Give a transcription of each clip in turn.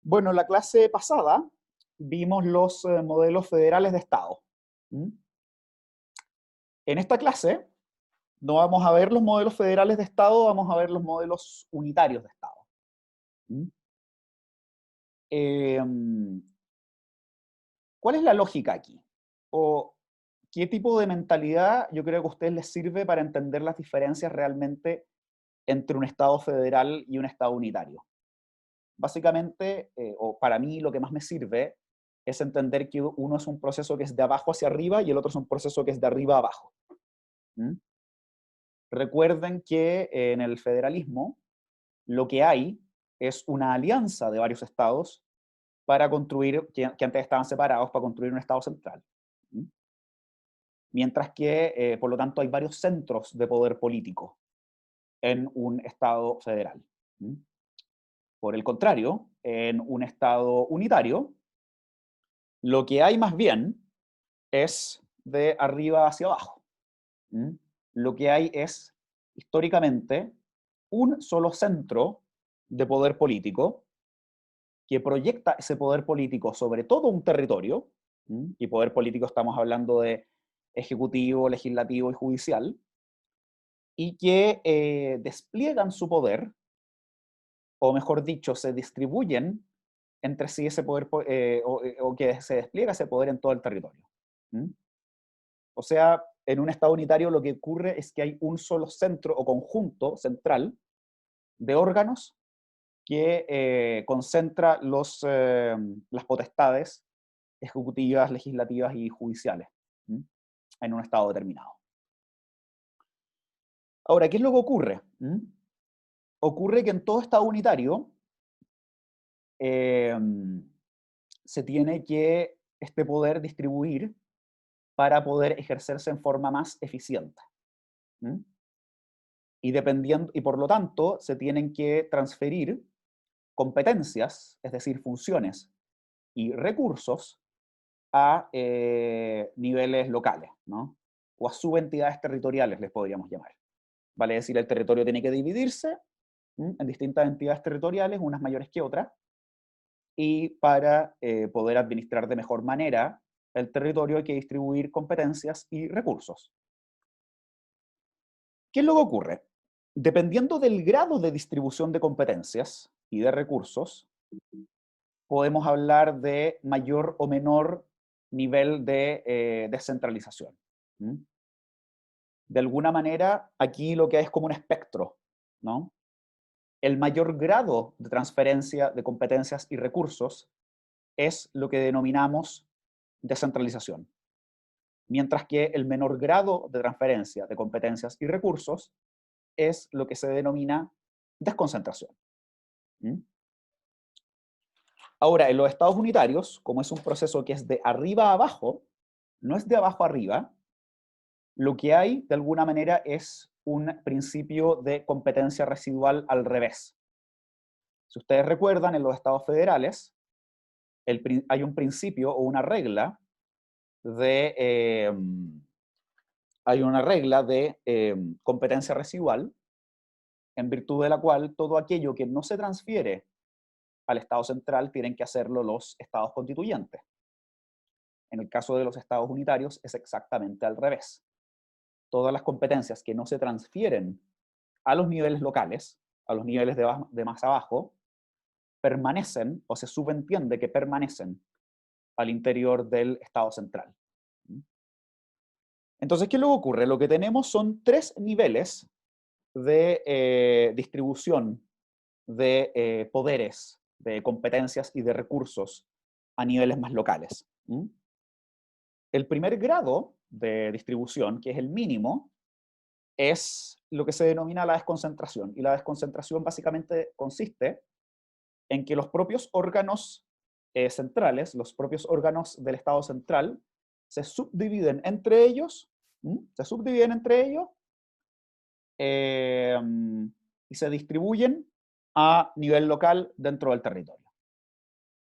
Bueno, en la clase pasada vimos los modelos federales de Estado. ¿Mm? En esta clase no vamos a ver los modelos federales de Estado, vamos a ver los modelos unitarios de Estado. ¿Mm? ¿Cuál es la lógica aquí? ¿O qué tipo de mentalidad yo creo que a ustedes les sirve para entender las diferencias realmente entre un Estado federal y un Estado unitario? Básicamente, o para mí lo que más me sirve es entender que uno es un proceso que es de abajo hacia arriba y el otro es un proceso que es de arriba a abajo. ¿Mm? Recuerden que en el federalismo lo que hay es una alianza de varios estados para construir, que antes estaban separados, para construir un estado central. ¿Mm? Mientras que, por lo tanto, hay varios centros de poder político en un estado federal. ¿Mm? Por el contrario, en un estado unitario, lo que hay más bien es de arriba hacia abajo. ¿Mm? Lo que hay es, históricamente, un solo centro de poder político que proyecta ese poder político sobre todo un territorio, y poder político estamos hablando de ejecutivo, legislativo y judicial, y que despliegan su poder, o mejor dicho, se distribuyen entre sí ese poder, o que se despliega ese poder en todo el territorio. ¿Mm? O sea, en un Estado unitario lo que ocurre es que hay un solo centro o conjunto central de órganos que concentra las potestades ejecutivas, legislativas y judiciales, ¿m? En un Estado determinado. Ahora, ¿qué es lo que ocurre? ¿M? Ocurre que en todo Estado unitario eh, se tiene que este poder distribuir para poder ejercerse en forma más eficiente. ¿M? Y por lo tanto se tienen que transferir competencias, es decir, funciones y recursos a niveles locales, ¿no? O a subentidades territoriales, les podríamos llamar. Vale decir, el territorio tiene que dividirse en distintas entidades territoriales, unas mayores que otras, y para poder administrar de mejor manera el territorio hay que distribuir competencias y recursos. ¿Qué es lo que ocurre? Dependiendo del grado de distribución de competencias y de recursos, podemos hablar de mayor o menor nivel de descentralización. ¿Mm? De alguna manera, aquí lo que hay es como un espectro, ¿no? El mayor grado de transferencia de competencias y recursos es lo que denominamos descentralización, mientras que el menor grado de transferencia de competencias y recursos es lo que se denomina desconcentración. ¿Mm? Ahora, en los estados unitarios, como es un proceso que es de arriba a abajo, no es de abajo a arriba, lo que hay de alguna manera es un principio de competencia residual al revés. Si ustedes recuerdan, en los estados federales hay un principio o una regla de, competencia residual, en virtud de la cual todo aquello que no se transfiere al Estado central tienen que hacerlo los estados constituyentes. En el caso de los estados unitarios es exactamente al revés. Todas las competencias que no se transfieren a los niveles locales, a los niveles de más abajo, permanecen, o se subentiende que permanecen al interior del Estado central. Entonces, ¿qué es lo que ocurre? Lo que tenemos son tres niveles de distribución de poderes, de competencias y de recursos a niveles más locales. El primer grado de distribución, que es el mínimo, es lo que se denomina la desconcentración. Y la desconcentración básicamente consiste en que los propios órganos centrales, los propios órganos del Estado central, se subdividen entre ellos, eh, y se distribuyen a nivel local dentro del territorio.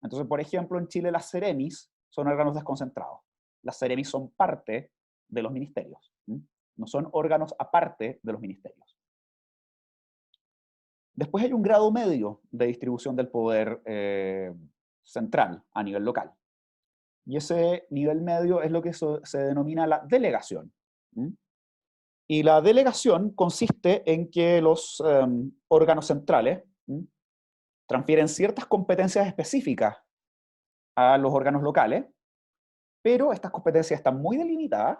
Entonces, por ejemplo, en Chile las Ceremis son órganos desconcentrados. Las Ceremis son parte de los ministerios, no son órganos aparte de los ministerios. Después hay un grado medio de distribución del poder central a nivel local. Y ese nivel medio es lo que se denomina la delegación. Y la delegación consiste en que los órganos centrales transfieren ciertas competencias específicas a los órganos locales, pero estas competencias están muy delimitadas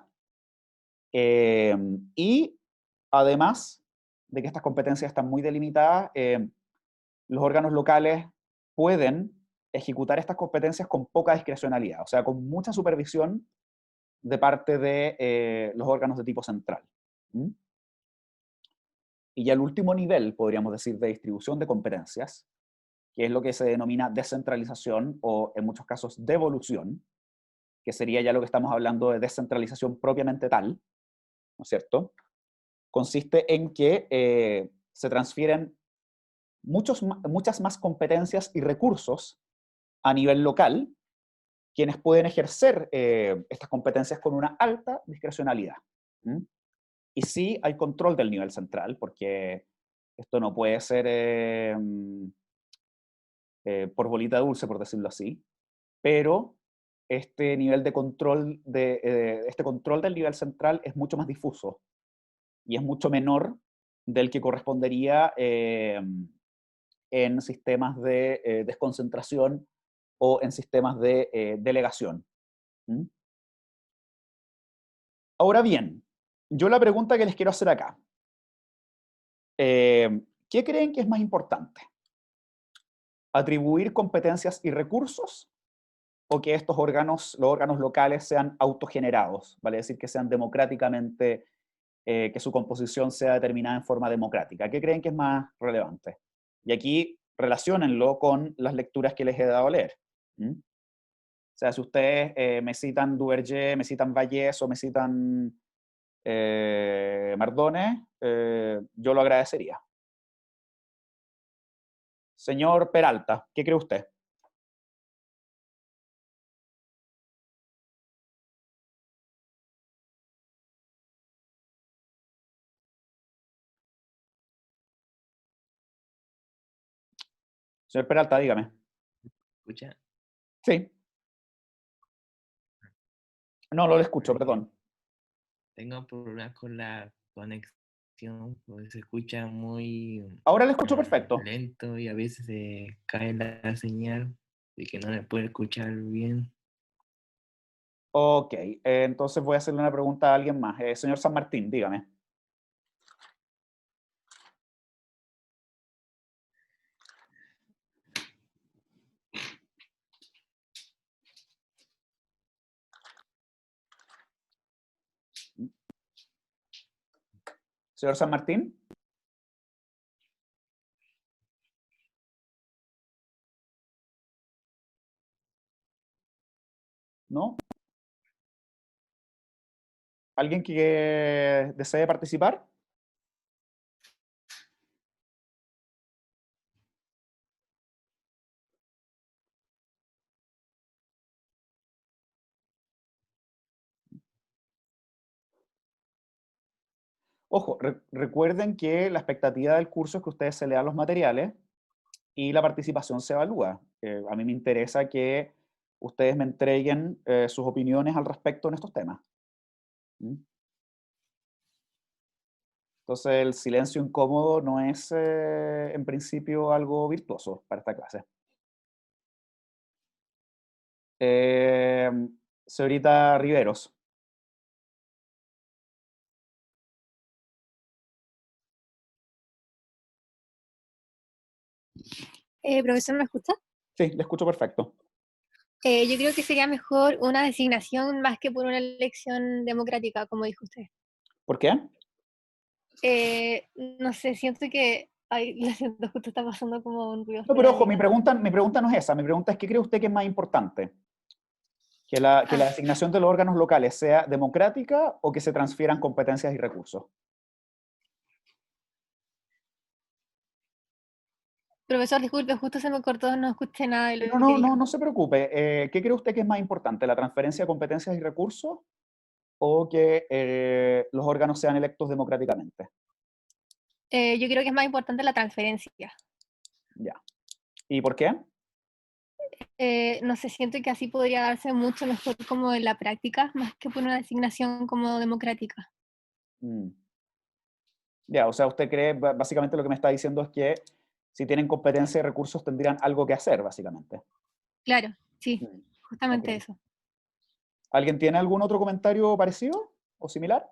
y además de que estas competencias están muy delimitadas, los órganos locales pueden ejecutar estas competencias con poca discrecionalidad, o sea, con mucha supervisión de parte de los órganos de tipo central. Y ya el último nivel, podríamos decir, de distribución de competencias, que es lo que se denomina descentralización o en muchos casos devolución, que sería ya lo que estamos hablando de descentralización propiamente tal, ¿no es cierto? Consiste en que se transfieren muchas más competencias y recursos a nivel local, quienes pueden ejercer estas competencias con una alta discrecionalidad. Y sí hay control del nivel central, porque esto no puede ser por bolita dulce, por decirlo así, pero este nivel de control, este control del nivel central es mucho más difuso y es mucho menor del que correspondería en sistemas de desconcentración o en sistemas de delegación. Ahora bien, yo la pregunta que les quiero hacer acá, ¿qué creen que es más importante? ¿Atribuir competencias y recursos o que estos órganos, los órganos locales, sean autogenerados? Vale decir, que sean democráticamente, que su composición sea determinada en forma democrática. ¿Qué creen que es más relevante? Y aquí relaciónenlo con las lecturas que les he dado a leer. O sea, si ustedes me citan Duverger, me citan Vallès o me citan Mardones, yo lo agradecería. Señor Peralta, ¿qué cree usted? Señor Peralta, dígame. ¿Escucha? Sí. No, lo escucho, perdón. Tengo problemas con la conexión, porque se escucha muy Ahora le escucho perfecto. lento y a veces se cae la señal y que no me puede escuchar bien. Ok, entonces voy a hacerle una pregunta a alguien más. Señor San Martín, dígame. Señor San Martín. ¿No? ¿Alguien que desee participar? Ojo, recuerden que la expectativa del curso es que ustedes se lean los materiales y la participación se evalúa. A mí me interesa que ustedes me entreguen sus opiniones al respecto en estos temas. Entonces, el silencio incómodo no es en principio algo virtuoso para esta clase. Eh, Señorita Riveros. Profesor, ¿me escucha? Sí, le escucho perfecto. Yo creo que sería mejor una designación más que por una elección democrática, como dijo usted. ¿Por qué? No sé, siento que... Ay, lo siento, justo está pasando como un ruido No, pero fuera de ojo, mi casa. mi pregunta no es esa. Mi pregunta es, ¿qué cree usted que es más importante? ¿Que la designación de los órganos locales sea democrática o que se transfieran competencias y recursos? Profesor, disculpe, justo se me cortó, no escuché nada de lo que dijo. No se preocupe. ¿Qué cree usted que es más importante, la transferencia de competencias y recursos o que los órganos sean electos democráticamente? Yo creo que es más importante la transferencia. Ya. ¿Y por qué? No sé, siento que así podría darse mucho mejor como en la práctica, más que por una designación como democrática. Mm. Ya, o sea, usted cree, básicamente lo que me está diciendo es que si tienen competencia y recursos tendrían algo que hacer, básicamente. Claro, sí, Mm. Ok. justamente eso. ¿Alguien tiene algún otro comentario parecido o similar?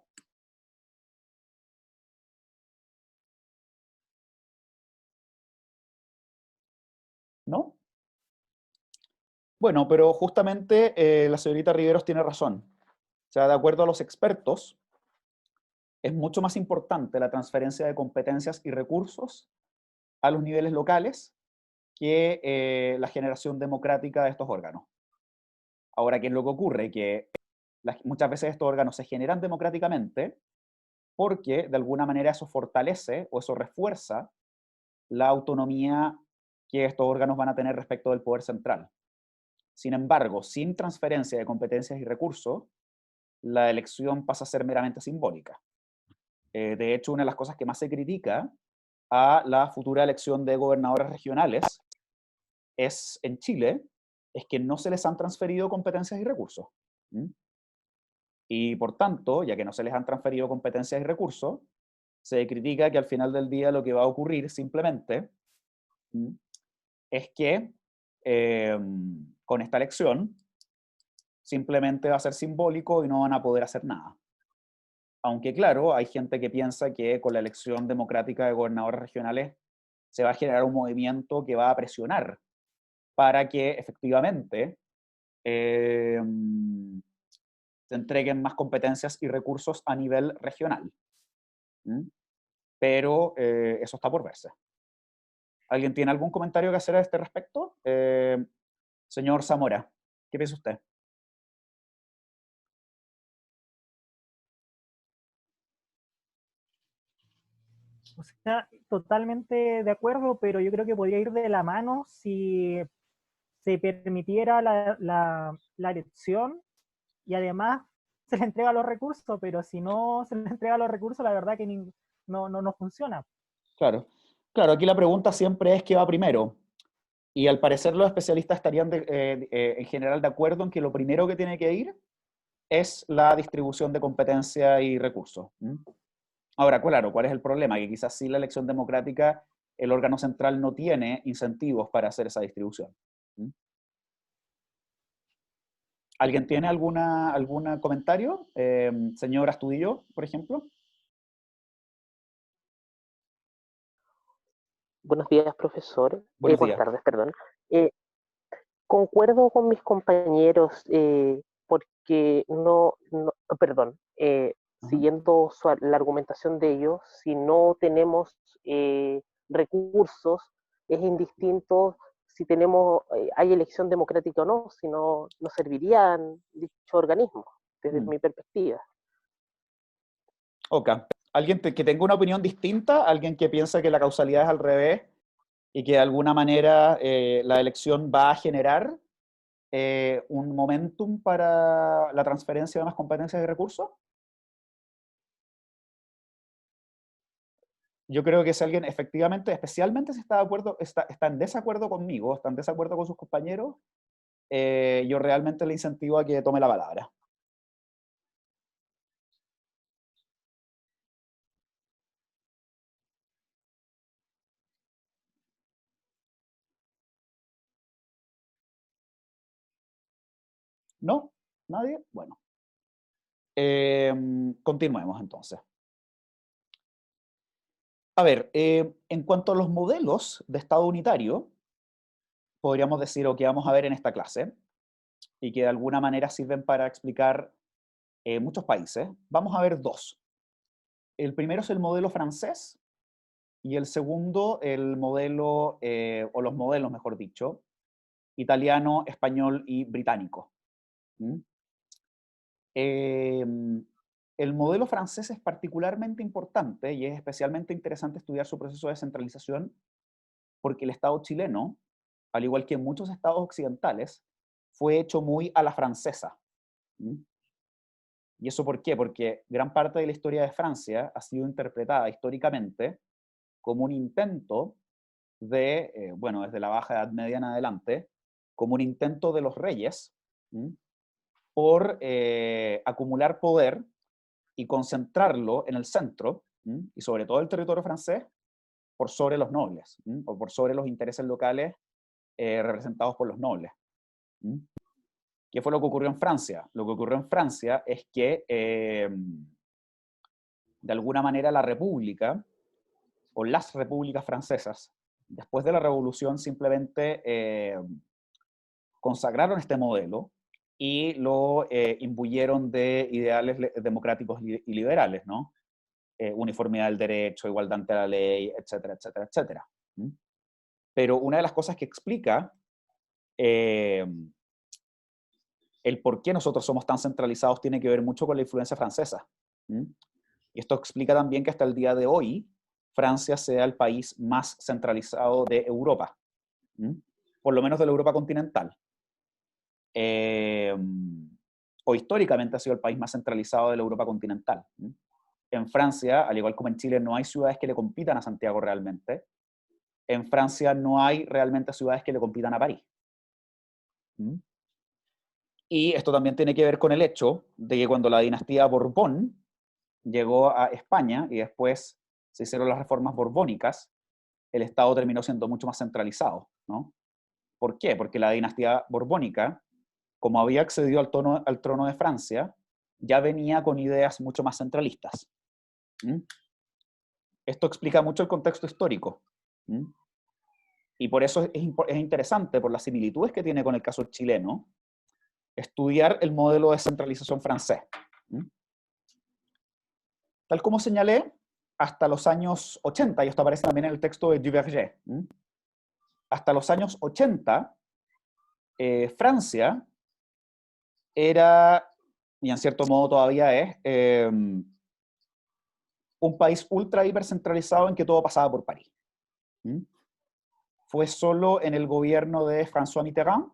¿No? Bueno, pero justamente la señorita Riveros tiene razón. O sea, de acuerdo a los expertos, es mucho más importante la transferencia de competencias y recursos a los niveles locales que la generación democrática de estos órganos. Ahora, ¿qué es lo que ocurre? Que muchas veces estos órganos se generan democráticamente porque de alguna manera eso fortalece o eso refuerza la autonomía que estos órganos van a tener respecto del poder central. Sin embargo, sin transferencia de competencias y recursos, la elección pasa a ser meramente simbólica. De hecho, una de las cosas que más se critica a la futura elección de gobernadores regionales es en Chile, es que no se les han transferido competencias y recursos. ¿Mm? Y por tanto, ya que no se les han transferido competencias y recursos, se critica que al final del día lo que va a ocurrir simplemente es que con esta elección simplemente va a ser simbólico y no van a poder hacer nada. Aunque claro, hay gente que piensa que con la elección democrática de gobernadores regionales se va a generar un movimiento que va a presionar para que efectivamente eh, se entreguen más competencias y recursos a nivel regional. ¿Mm? Pero eso está por verse. ¿Alguien tiene algún comentario que hacer a este respecto? Señor Zamora, ¿qué piensa usted? O sea, totalmente de acuerdo, pero yo creo que podría ir de la mano si se permitiera la elección y además se le entrega los recursos, pero si no se le entrega los recursos, la verdad que no funciona. Claro, claro, aquí la pregunta siempre es qué va primero. Y al parecer los especialistas estarían en general de acuerdo en que lo primero que tiene que ir es la distribución de competencia y recursos. ¿Mm? Ahora, claro, ¿cuál es el problema? Que quizás sin la elección democrática el órgano central no tiene incentivos para hacer esa distribución. ¿Mm? ¿Alguien tiene algún comentario? Señor Astudillo, por ejemplo. Buenos días, profesor. Buenos Buenas días. tardes, perdón. Eh, Concuerdo con mis compañeros porque perdón, Ajá. siguiendo la argumentación de ellos, si no tenemos recursos, es indistinto si hay elección democrática o no, si no servirían dicho organismo, desde Mm. mi perspectiva. Ok. ¿Alguien que tenga una opinión distinta? ¿Alguien que piensa que la causalidad es al revés y que de alguna manera la elección va a generar un momentum para la transferencia de más competencias y recursos? Yo creo que si alguien efectivamente, especialmente si está de acuerdo, está en desacuerdo conmigo, está en desacuerdo con sus compañeros, yo realmente le incentivo a que tome la palabra. ¿No? ¿Nadie? Bueno. Continuemos entonces. A ver, en cuanto a los modelos de Estado unitario, podríamos decir, o que vamos a ver en esta clase, y que de alguna manera sirven para explicar muchos países, vamos a ver dos. El primero es el modelo francés y el segundo el modelo, o los modelos, mejor dicho, italiano, español y británico. ¿Mm? El modelo francés es particularmente importante y es especialmente interesante estudiar su proceso de descentralización porque el Estado chileno, al igual que muchos estados occidentales, fue hecho muy a la francesa. ¿Mm? ¿Y eso por qué? Porque gran parte de la historia de Francia ha sido interpretada históricamente como un intento de, bueno, desde la Baja Edad Media en adelante, como un intento de los reyes por acumular poder y concentrarlo en el centro, y sobre todo el territorio francés, por sobre los nobles, o por sobre los intereses locales representados por los nobles. ¿Qué fue lo que ocurrió en Francia? Lo que ocurrió en Francia es que, de alguna manera, la república, o las repúblicas francesas, después de la revolución, simplemente consagraron este modelo y lo imbuyeron de ideales democráticos y liberales, ¿no? Uniformidad del derecho, igualdad ante la ley, etcétera, etcétera, etcétera. Pero una de las cosas que explica el por qué nosotros somos tan centralizados tiene que ver mucho con la influencia francesa. Y esto explica también que hasta el día de hoy Francia sea el país más centralizado de Europa, por lo menos de la Europa continental. O históricamente ha sido el país más centralizado de la Europa continental. En Francia, al igual como en Chile, no hay ciudades que le compitan a Santiago realmente. En Francia no hay realmente ciudades que le compitan a París. Y esto también tiene que ver con el hecho de que cuando la dinastía Borbón llegó a España y después se hicieron las reformas borbónicas, el Estado terminó siendo mucho más centralizado, ¿no? ¿Por qué? Porque la dinastía borbónica, como había accedido al trono de Francia, ya venía con ideas mucho más centralistas. Esto explica mucho el contexto histórico. Y por eso es interesante, por las similitudes que tiene con el caso chileno, estudiar el modelo de centralización francés. Tal como señalé, hasta los años 80, y esto aparece también en el texto de Duverger, hasta los años 80, Francia era, y en cierto modo todavía es, un país ultra hipercentralizado en que todo pasaba por París. Fue solo en el gobierno de François Mitterrand,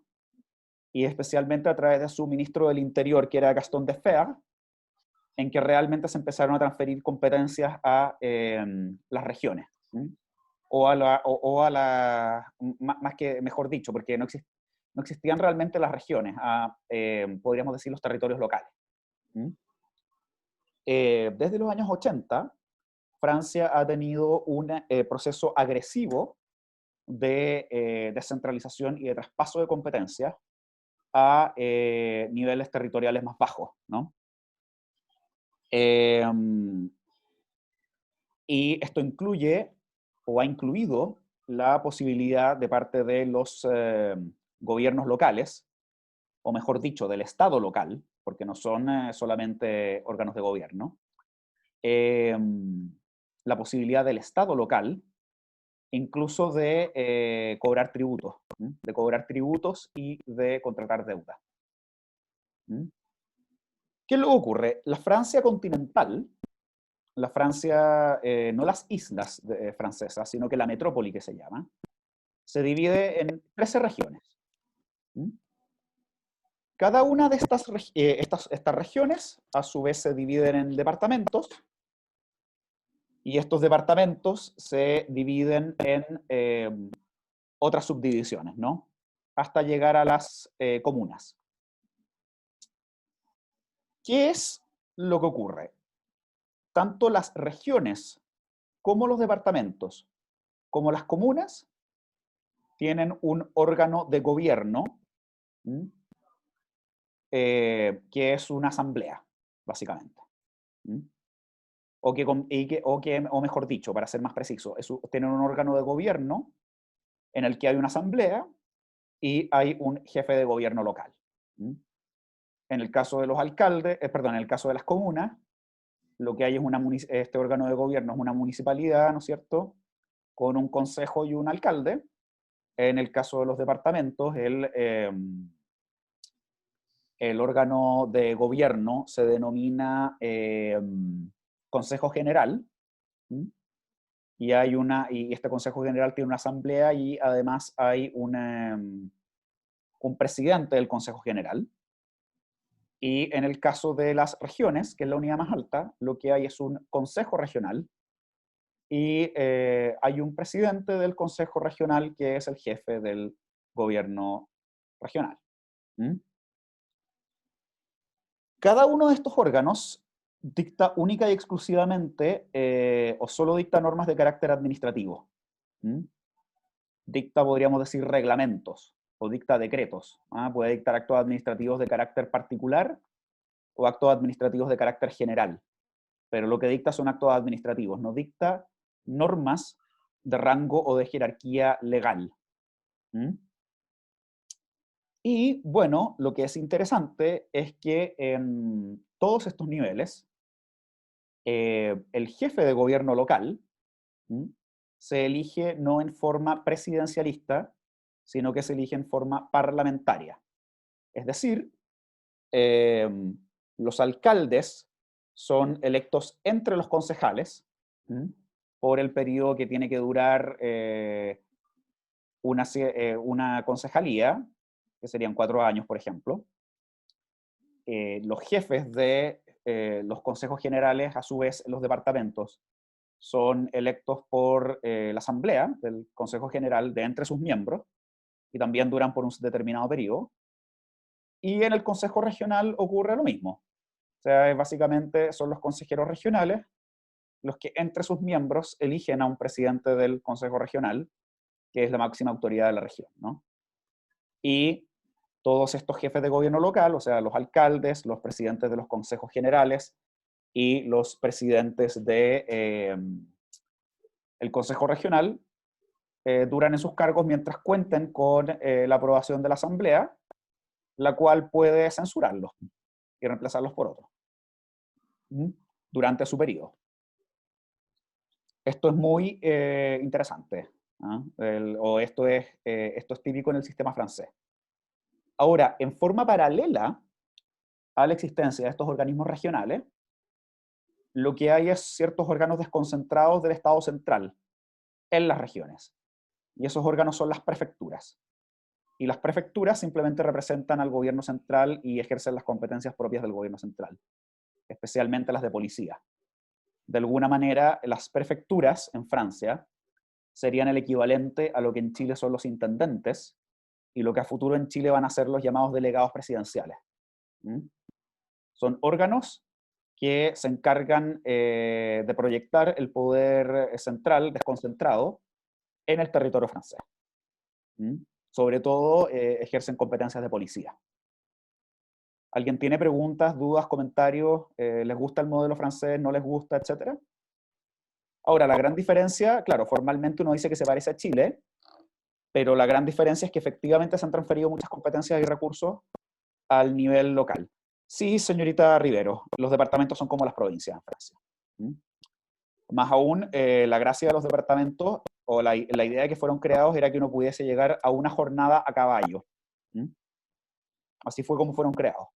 y especialmente a través de su ministro del Interior, que era Gaston Defferre, en que realmente se empezaron a transferir competencias a las regiones. Más que, mejor dicho, porque no existían realmente las regiones, podríamos decir los territorios locales. Desde los años 80, Francia ha tenido un proceso agresivo de descentralización y de traspaso de competencias a niveles territoriales más bajos, ¿no? Y esto incluye, o ha incluido, la posibilidad de parte de los gobiernos locales, o mejor dicho, del Estado local, porque no son solamente órganos de gobierno, la posibilidad del Estado local, incluso de cobrar tributos y de contratar deuda. ¿Qué luego ocurre? La Francia continental, la Francia, no las islas francesas, sino que la metrópoli que se llama, se divide en 13 regiones. Cada una de estas regiones, a su vez, se dividen en departamentos, y estos departamentos se dividen en otras subdivisiones, ¿no? Hasta llegar a las comunas. ¿Qué es lo que ocurre? Tanto las regiones como los departamentos, como las comunas, tienen un órgano de gobierno, que es una asamblea, básicamente. O mejor dicho, para ser más preciso, tienen un órgano de gobierno en el que hay una asamblea y hay un jefe de gobierno local. En el caso de los alcaldes, en el caso de las comunas, lo que hay es este órgano de gobierno es una municipalidad, ¿no es cierto?, con un consejo y un alcalde. En el caso de los departamentos, el órgano de gobierno se denomina Consejo General, y este Consejo General tiene una asamblea y además hay un presidente del Consejo General. Y en el caso de las regiones, que es la unidad más alta, lo que hay es un consejo regional y hay un presidente del Consejo Regional que es el jefe del gobierno regional. ¿Mm? Cada uno de estos órganos dicta única y exclusivamente o solo dicta normas de carácter administrativo. ¿Mm? Dicta, podríamos decir, reglamentos o dicta decretos. Puede dictar actos administrativos de carácter particular o actos administrativos de carácter general. Pero lo que dicta son actos administrativos, no dicta normas de rango o de jerarquía legal. ¿Mm? Y bueno, lo que es interesante es que en todos estos niveles, el jefe de gobierno local se elige no en forma presidencialista, sino que se elige en forma parlamentaria. Es decir, los alcaldes son electos entre los concejales por el periodo que tiene que durar una concejalía, que serían 4 años, por ejemplo. Los jefes de los consejos generales, a su vez, los departamentos, son electos por la asamblea del Consejo General de entre sus miembros, y también duran por un determinado periodo. Y en el Consejo Regional ocurre lo mismo. O sea, básicamente son los consejeros regionales los que entre sus miembros eligen a un presidente del Consejo Regional, que es la máxima autoridad de la región, ¿no? Y todos estos jefes de gobierno local, o sea, los alcaldes, los presidentes de los consejos generales y los presidentes de el Consejo Regional, duran en sus cargos mientras cuenten con la aprobación de la Asamblea, la cual puede censurarlos y reemplazarlos por otros durante su periodo. Esto es muy interesante, esto es típico en el sistema francés. Ahora, en forma paralela a la existencia de estos organismos regionales, lo que hay es ciertos órganos desconcentrados del Estado central en las regiones. Y esos órganos son las prefecturas. Y las prefecturas simplemente representan al gobierno central y ejercen las competencias propias del gobierno central, especialmente las de policía. De alguna manera, las prefecturas en Francia serían el equivalente a lo que en Chile son los intendentes, y lo que a futuro en Chile van a ser los llamados delegados presidenciales. Son órganos que se encargan de proyectar el poder central desconcentrado en el territorio francés. Sobre todo ejercen competencias de policía. ¿Alguien tiene preguntas, dudas, comentarios? ¿Les gusta el modelo francés? ¿No les gusta? Etcétera. Ahora, la gran diferencia, claro, formalmente uno dice que se parece a Chile, pero la gran diferencia es que efectivamente se han transferido muchas competencias y recursos al nivel local. Sí, señorita Rivero, los departamentos son como las provincias en Francia. Más aún, la gracia de los departamentos, o la idea de que fueron creados, era que uno pudiese llegar a una jornada a caballo. Así fue como fueron creados.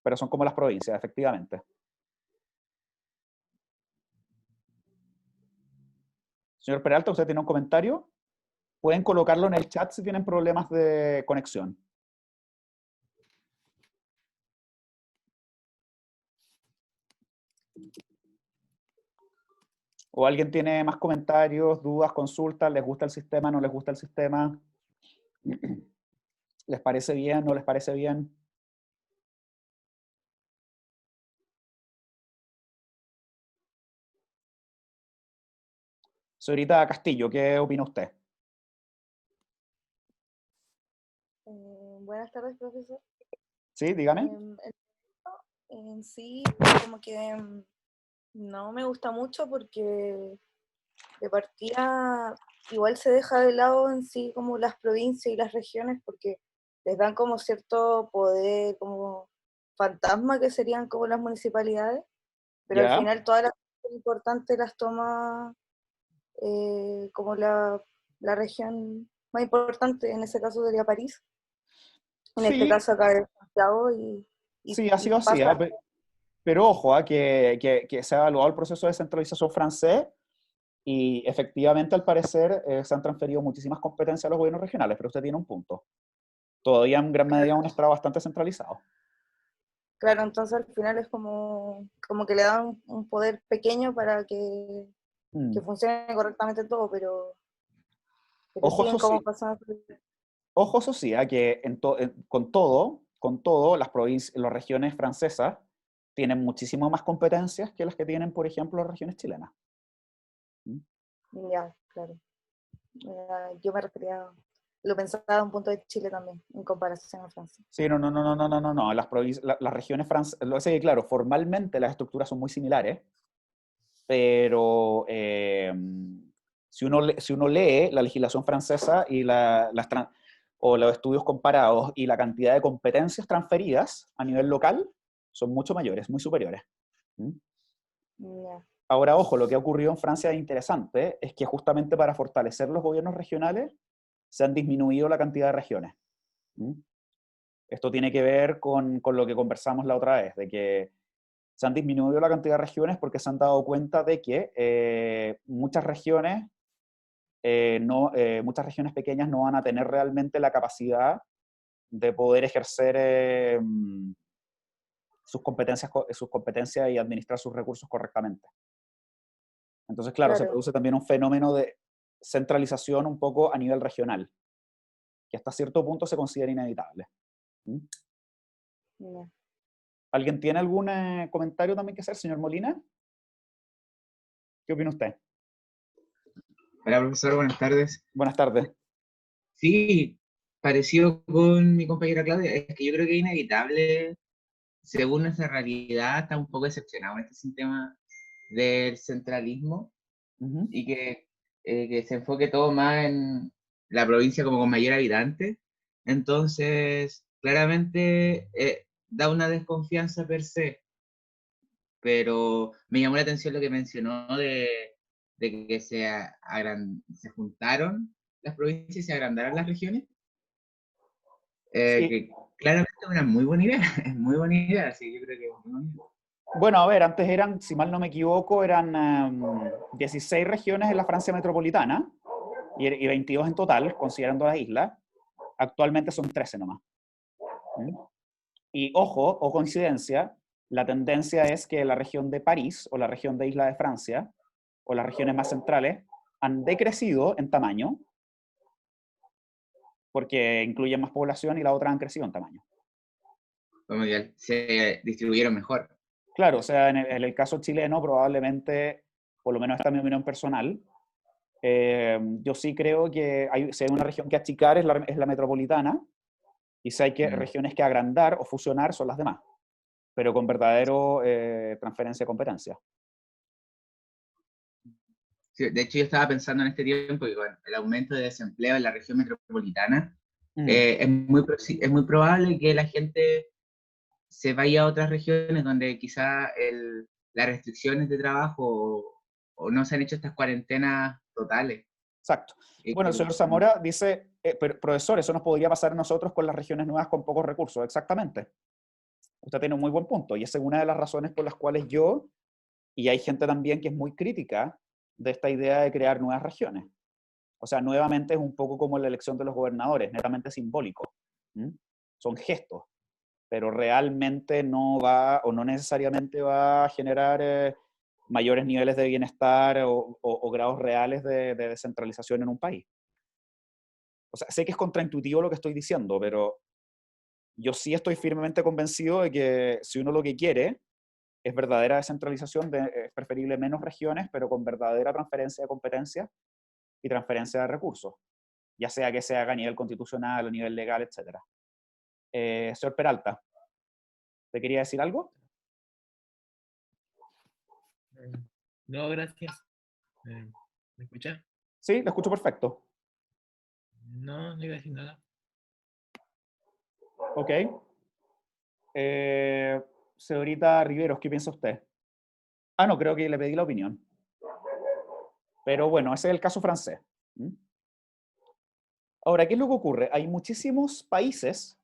Pero son como las provincias, efectivamente. Señor Peralta, ¿usted tiene un comentario? Pueden colocarlo en el chat si tienen problemas de conexión. ¿O alguien tiene más comentarios, dudas, consultas? ¿Les gusta el sistema, no les gusta el sistema? ¿Les parece bien, no les parece bien? Señorita Castillo, ¿qué opina usted? Buenas tardes, profesor. Sí, dígame. En sí, como que no me gusta mucho porque de partida igual se deja de lado en sí como las provincias y las regiones porque les dan como cierto poder, como fantasma que serían como las municipalidades, pero al ¿Ya? final todas las cosas importantes las toma como la región más importante, en ese caso sería París, en este Sí, caso acá en Santiago y sí, ha sido así, pasa. pero ojo, que se ha evaluado el proceso de descentralización francés y efectivamente, al parecer, se han transferido muchísimas competencias a los gobiernos regionales, pero usted tiene un punto. Todavía en gran medida aún está bastante centralizado. Claro, entonces al final es como que le dan un poder pequeño para que Mm. que funcione correctamente todo, pero Ojo, siguen eso como sí. pasando. Ojo, eso sí, que con todo, las regiones francesas tienen muchísimo más competencias que las que tienen, por ejemplo, las regiones chilenas. ¿Mm? Ya, claro. Yo me refería, lo pensaba de un punto de Chile también, en comparación a Francia. Sí, no. Las regiones francesas, lo sé, claro, formalmente las estructuras son muy similares, pero si uno lee la legislación francesa y o los estudios comparados y la cantidad de competencias transferidas a nivel local, son mucho mayores, muy superiores. ¿Mm? Ya, Ahora, ojo, lo que ha ocurrido en Francia es interesante, es que justamente para fortalecer los gobiernos regionales se han disminuido la cantidad de regiones. ¿Mm? Esto tiene que ver con lo que conversamos la otra vez, de que se han disminuido la cantidad de regiones porque se han dado cuenta de que muchas regiones muchas regiones pequeñas no van a tener realmente la capacidad de poder ejercer sus competencias y administrar sus recursos correctamente. Entonces, claro, se claro. produce también un fenómeno de centralización un poco a nivel regional, que hasta cierto punto se considera inevitable. ¿Mm? Ya. ¿Alguien tiene algún comentario también que hacer, señor Molina? ¿Qué opina usted? Hola, profesor, buenas tardes. Buenas tardes. Sí, parecido con mi compañera Claudia, es que yo creo que es inevitable, según nuestra realidad, está un poco decepcionado en este sistema del centralismo Ujú. y que se enfoque todo más en la provincia como con mayor habitante. Entonces, claramente da una desconfianza per se, pero me llamó la atención lo que mencionó de que se juntaron las provincias y se agrandaron las regiones, Sí. que claramente es una muy buena idea, es muy buena idea, así que yo creo que es muy buena idea. Bueno, a ver, antes eran, si mal no me equivoco, eran 16 regiones en la Francia metropolitana y 22 en total, considerando las islas. Actualmente son 13 nomás. ¿Mm? Y ojo, o coincidencia, la tendencia es que la región de París o la región de Isla de Francia o las regiones más centrales han decrecido en tamaño porque incluyen más población y las otras han crecido en tamaño. Como que se distribuyeron mejor. Claro, o sea, en el caso chileno probablemente, por lo menos esta es mi opinión personal, yo sí creo que si hay una región que achicar es la metropolitana, y si hay regiones que agrandar o fusionar son las demás, pero con verdadero transferencia de competencia. Sí, de hecho, yo estaba pensando en este tiempo que con el aumento de desempleo en la región metropolitana, es muy probable que la gente se vaya a otras regiones donde quizá las restricciones de trabajo o no se han hecho estas cuarentenas totales. Exacto. Bueno, el señor Zamora dice, profesor, eso nos podría pasar a nosotros con las regiones nuevas con pocos recursos. Exactamente. Usted tiene un muy buen punto, y esa es una de las razones por las cuales y hay gente también que es muy crítica de esta idea de crear nuevas regiones. O sea, nuevamente es un poco como la elección de los gobernadores, netamente simbólico. ¿Mm? Son gestos, pero realmente no va o no necesariamente va a generar mayores niveles de bienestar o grados reales de descentralización en un país. O sea, sé que es contraintuitivo lo que estoy diciendo, pero yo sí estoy firmemente convencido de que si uno lo que quiere es verdadera descentralización, es preferible menos regiones, pero con verdadera transferencia de competencias y transferencia de recursos, ya sea que se haga a nivel constitucional, a nivel legal, etc. Señor Peralta, ¿te quería decir algo? No, gracias. ¿Me escuchas? Sí, lo escucho perfecto. No, no iba a decir nada. Ok. Señorita Riveros, ¿qué piensa usted? Ah, no, creo que le pedí la opinión. Pero bueno, ese es el caso francés. ¿Mm? Ahora, ¿qué es lo que ocurre? Hay muchísimos países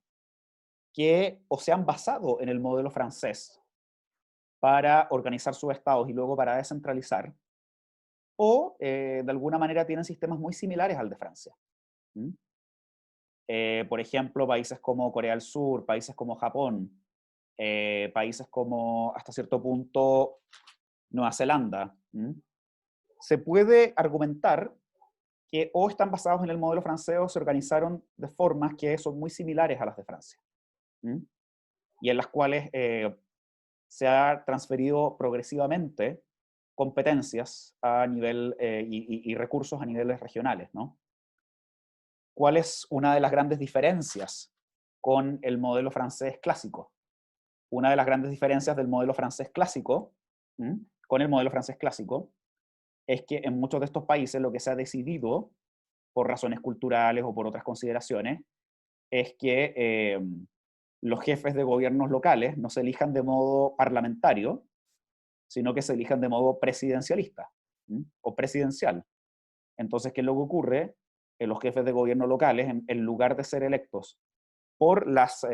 que o se han basado en el modelo francés para organizar sus estados y luego para descentralizar, o de alguna manera tienen sistemas muy similares al de Francia. ¿Mm? Por ejemplo, países como Corea del Sur, países como Japón, países como, hasta cierto punto, Nueva Zelanda, se puede argumentar que o están basados en el modelo francés o se organizaron de formas que son muy similares a las de Francia, y en las cuales se ha transferido progresivamente competencias a nivel, y recursos a niveles regionales, ¿no? ¿Cuál es una de las grandes diferencias con el modelo francés clásico? Una de las grandes diferencias del modelo francés clásico, con el modelo francés clásico, es que en muchos de estos países lo que se ha decidido, por razones culturales o por otras consideraciones, es que los jefes de gobiernos locales no se elijan de modo parlamentario, sino que se elijan de modo presidencialista, o presidencial. Entonces, ¿qué es lo que ocurre? Los jefes de gobierno locales, en lugar de ser electos por las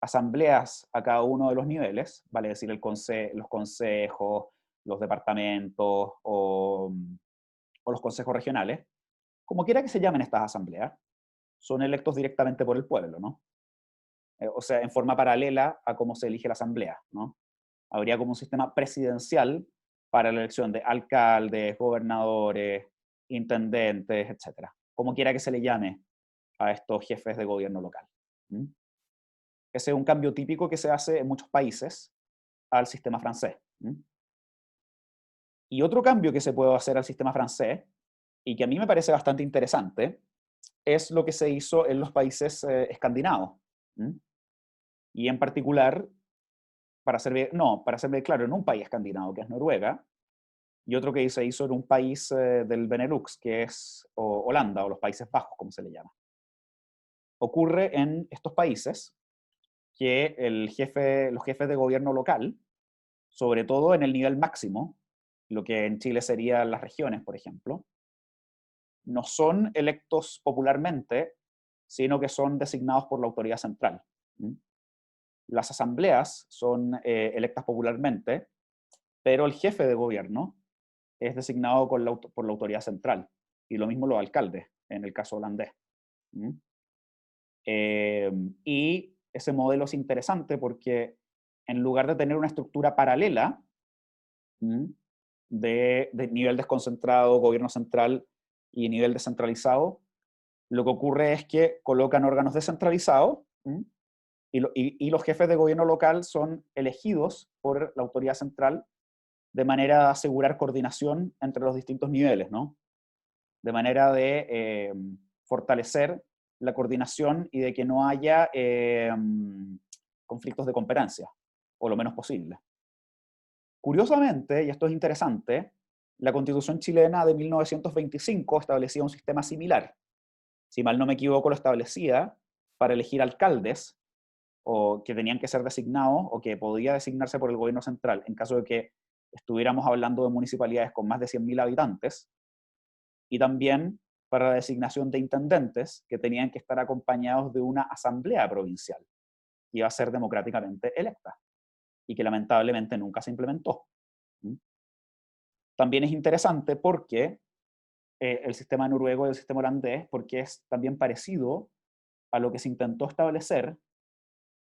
asambleas a cada uno de los niveles, vale decir los consejos, los departamentos o los consejos regionales, como quiera que se llamen estas asambleas, son electos directamente por el pueblo, ¿no? O sea, en forma paralela a cómo se elige la asamblea, ¿no? Habría como un sistema presidencial para la elección de alcaldes, gobernadores, intendentes, etc. Como quiera que se le llame a estos jefes de gobierno local. Ese es un cambio típico que se hace en muchos países al sistema francés. Y otro cambio que se puede hacer al sistema francés, y que a mí me parece bastante interesante, es lo que se hizo en los países escandinavos. Y en particular, para ser claro, en un país escandinavo, que es Noruega, y otro que se hizo en un país del Benelux, que es Holanda, o los Países Bajos, como se le llama. Ocurre en estos países que los jefes de gobierno local, sobre todo en el nivel máximo, lo que en Chile serían las regiones, por ejemplo, no son electos popularmente, sino que son designados por la autoridad central. Las asambleas son electas popularmente, pero el jefe de gobierno es designado por la autoridad central, y lo mismo los alcaldes, en el caso holandés. Y ese modelo es interesante porque en lugar de tener una estructura paralela de nivel desconcentrado, gobierno central y nivel descentralizado, lo que ocurre es que colocan órganos descentralizados y los jefes de gobierno local son elegidos por la autoridad central de manera de asegurar coordinación entre los distintos niveles, ¿no? De manera de fortalecer la coordinación y de que no haya conflictos de competencia, o lo menos posible. Curiosamente, y esto es interesante, la Constitución chilena de 1925 establecía un sistema similar. Si mal no me equivoco, lo establecía para elegir alcaldes, o que tenían que ser designados, o que podía designarse por el gobierno central, en caso de que estuviéramos hablando de municipalidades con más de 100.000 habitantes, y también para la designación de intendentes, que tenían que estar acompañados de una asamblea provincial, que iba a ser democráticamente electa, y que lamentablemente nunca se implementó. También es interesante porque el sistema noruego y el sistema holandés, porque es también parecido a lo que se intentó establecer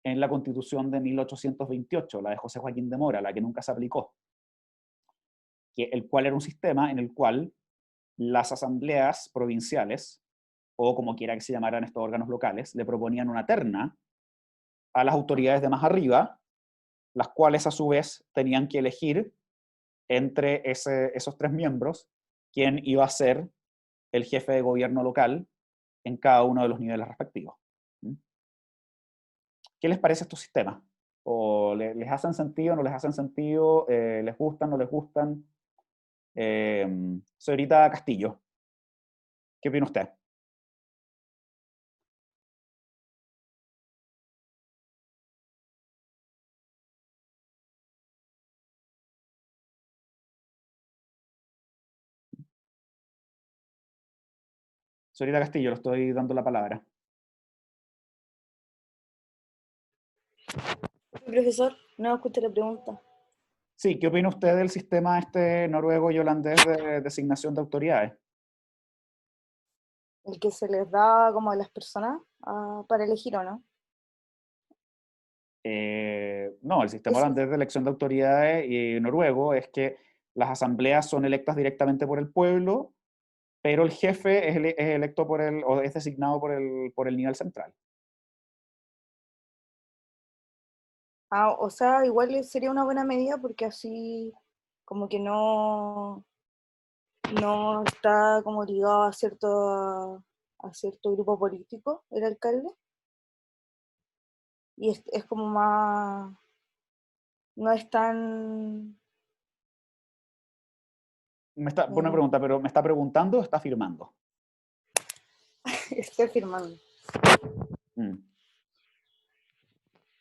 en la Constitución de 1828, la de José Joaquín de Mora, la que nunca se aplicó, el cual era un sistema en el cual las asambleas provinciales, o como quiera que se llamaran estos órganos locales, le proponían una terna a las autoridades de más arriba, las cuales a su vez tenían que elegir entre esos tres miembros quién iba a ser el jefe de gobierno local en cada uno de los niveles respectivos. ¿Qué les parece estos sistemas? ¿O les hacen sentido, no les hacen sentido? ¿Les gustan, no les gustan? Señorita Castillo, ¿qué opina usted? Señorita Castillo, le estoy dando la palabra. Profesor, no escuché la pregunta. Sí, ¿qué opina usted del sistema noruego y holandés de designación de autoridades? El que se les da como a las personas para elegir o no. No, el sistema holandés de elección de autoridades y noruego es que las asambleas son electas directamente por el pueblo, pero el jefe es, es electo o es designado por el nivel central. Ah, o sea, igual sería una buena medida porque así como que no está como ligado a cierto grupo político, el alcalde. Y es como más, no es tan... Buena pregunta, pero ¿me está preguntando o está afirmando? Estoy firmando. Mm.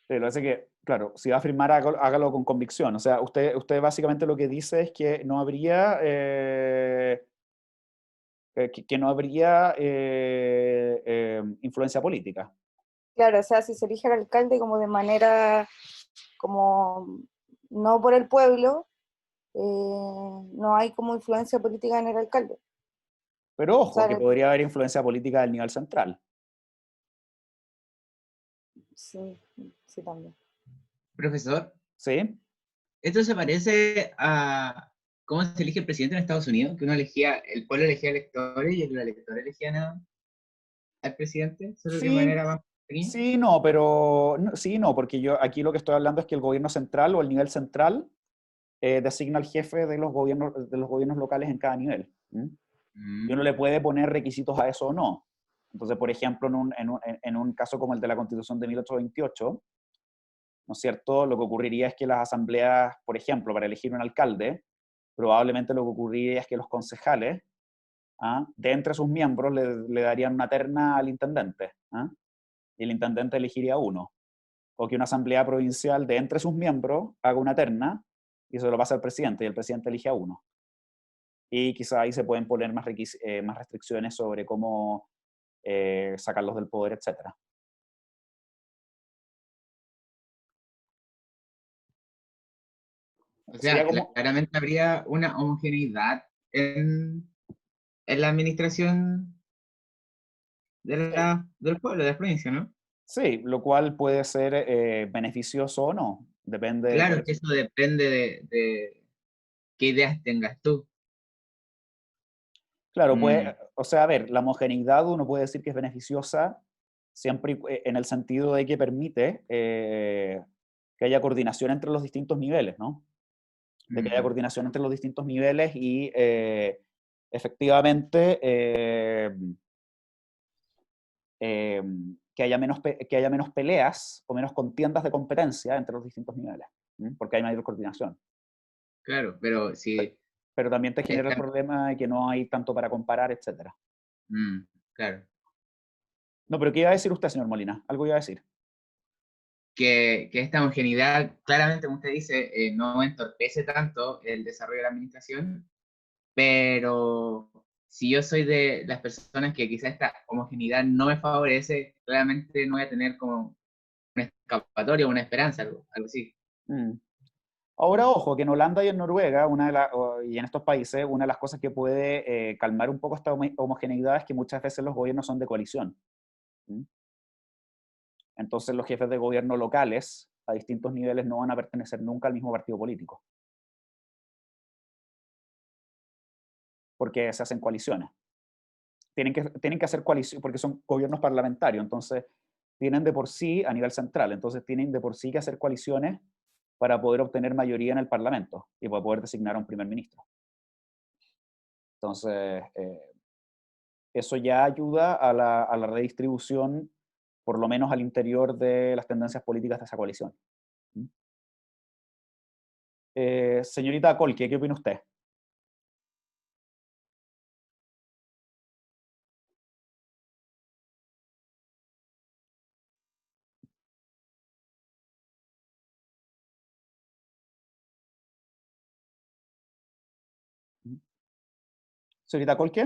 Pero hace que, claro, si va a firmar, hágalo con convicción. O sea, usted básicamente lo que dice es que no habría, que no habría influencia política. Claro, o sea, si se elige al alcalde como de manera, como no por el pueblo, no hay como influencia política en el alcalde. Pero O ojo, sea, que podría haber influencia política del nivel central. sí, sí también. Profesor, ¿Sí? esto se parece a cómo se elige el presidente en Estados Unidos, que el pueblo elegía electores y los electores elegían al presidente, solo que de Sí, manera más pequeña. sí, no, pero sí, no, porque yo aquí lo que estoy hablando es que el gobierno central o el nivel central designa al jefe de los gobiernos locales en cada nivel. Y uno le puede poner requisitos a eso o no. Entonces, por ejemplo, en un caso como el de la Constitución de 1828, ¿no es cierto? Lo que ocurriría es que las asambleas, por ejemplo, para elegir un alcalde, probablemente lo que ocurriría es que los concejales, de entre sus miembros, le darían una terna al intendente, y el intendente elegiría uno. O que una asamblea provincial, de entre sus miembros, haga una terna y se lo pasa al presidente, y el presidente elige a uno. Y quizá ahí se pueden poner más restricciones sobre cómo sacarlos del poder, etc. O Sería sea, como, claramente habría una homogeneidad en la administración sí, del pueblo, de la provincia, ¿no? sí, lo cual puede ser beneficioso o no, depende, Claro, es que eso depende de qué ideas tengas tú. claro, Mm, o sea, a ver, la homogeneidad uno puede decir que es beneficiosa siempre en el sentido de que permite que haya coordinación entre los distintos niveles, ¿no? De que haya mm. coordinación entre los distintos niveles y efectivamente eh, que haya menos peleas o menos contiendas de competencia entre los distintos niveles, porque hay mayor coordinación. Claro, pero si Pero también te genera el está, problema de que no hay tanto para comparar, etcétera. claro, No, pero ¿qué iba a decir usted, señor Molina? Algo iba a decir. que esta homogeneidad, claramente, como usted dice, no entorpece tanto el desarrollo de la administración, pero si yo soy de las personas que quizá esta homogeneidad no me favorece, claramente no voy a tener como una escapatoria o una esperanza, algo así. Mm. Ahora, Mm, ojo, que en Holanda y en Noruega, y en estos países, una de las cosas que puede calmar un poco esta homogeneidad es que muchas veces los gobiernos son de coalición. ¿Mm? Entonces los jefes de gobierno locales a distintos niveles no van a pertenecer nunca al mismo partido político, porque se hacen coaliciones. Tienen que hacer coalición, porque son gobiernos parlamentarios, entonces tienen de por sí, a nivel central, entonces tienen de por sí que hacer coaliciones para poder obtener mayoría en el Parlamento y para poder designar a un primer ministro. Entonces, eso ya ayuda a la redistribución, por lo menos al interior de las tendencias políticas de esa coalición. Señorita Colque, ¿qué opina usted? Señorita Colque.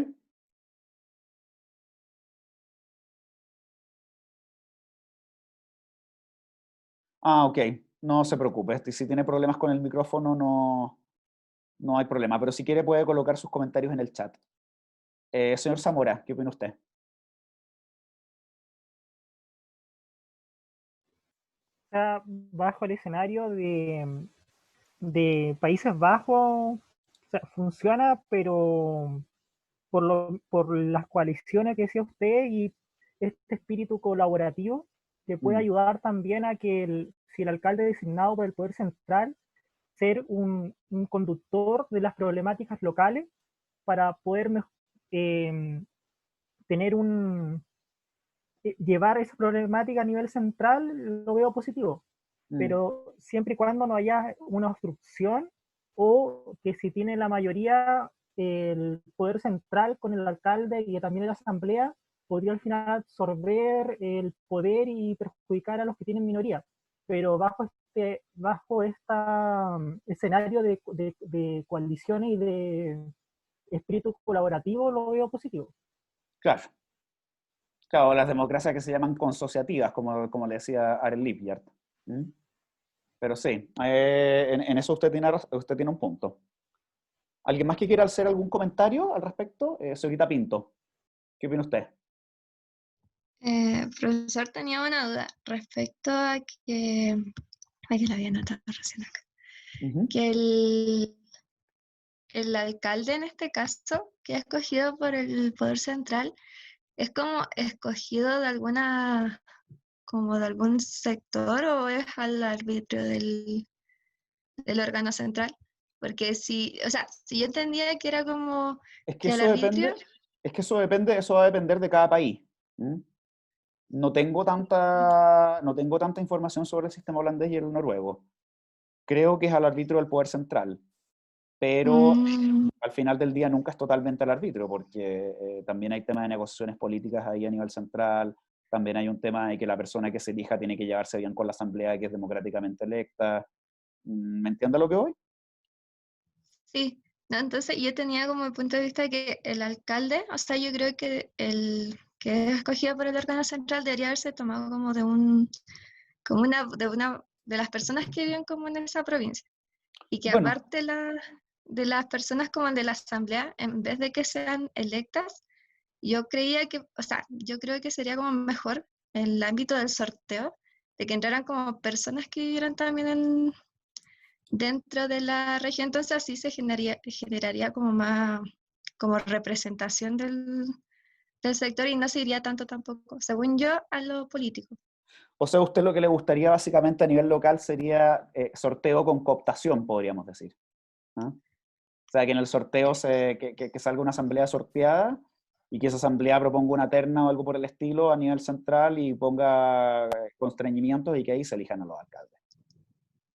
Ah, ok, no se preocupe. Si tiene problemas con el micrófono, no hay problema, pero si quiere puede colocar sus comentarios en el chat. Señor Zamora, ¿qué opina usted? Bajo el escenario de Países Bajos, sea, funciona, pero por las coaliciones que decía usted y este espíritu colaborativo que puede Mm, ayudar también a que si el alcalde designado por el Poder Central ser un conductor de las problemáticas locales para poder eh, tener llevar esa problemática a nivel central, lo veo positivo, mm, pero siempre y cuando no haya una obstrucción o que si tiene la mayoría el poder central con el alcalde y también la asamblea, podría al final absorber el poder y perjudicar a los que tienen minoría. Pero bajo esta escenario de coaliciones y de espíritu colaborativo lo veo positivo. claro. Claro, las democracias que se llaman consociativas, como le decía Aaron Lipyard. ¿Mm? Pero sí, en eso usted tiene un punto. ¿Alguien más que quiera hacer algún comentario al respecto? Señorita Pinto, ¿qué opina usted? Profesor, tenía una duda respecto a que, ay, que la había anotado recién acá, Ujú. que el alcalde en este caso, que es escogido por el Poder Central, es como escogido de alguna, como de algún sector o es al arbitrio del órgano central. Porque si, o sea, si yo entendía que era como Es que que el eso arbitrio, depende, eso va a depender de cada país. ¿Mm? No tengo tanta información sobre el sistema holandés y el noruego. Creo que es al arbitrio del poder central, pero mm, al final del día nunca es totalmente al arbitrio, porque también hay temas de negociaciones políticas ahí a nivel central, también hay un tema de que la persona que se elija tiene que llevarse bien con la asamblea que es democráticamente electa. ¿Me entiende lo que voy? sí, no, entonces yo tenía como el punto de vista que el alcalde, o sea, yo creo que el que es escogido por el órgano central debería haberse tomado como de como de las personas que viven como en esa provincia. Y que Bueno, aparte de las personas como de la asamblea, en vez de que sean electas, yo creía que, o sea, yo creo que sería como mejor en el ámbito del sorteo, de que entraran como personas que vivieran también dentro de la región, entonces así se generaría como más como representación del sector y no se iría tanto tampoco, según yo, a lo político. o sea, a usted lo que le gustaría básicamente a nivel local sería sorteo con cooptación, podríamos decir. ¿Ah? O sea, que en el sorteo que salga una asamblea sorteada y que esa asamblea proponga una terna o algo por el estilo a nivel central y ponga constreñimientos y que ahí se elijan a los alcaldes.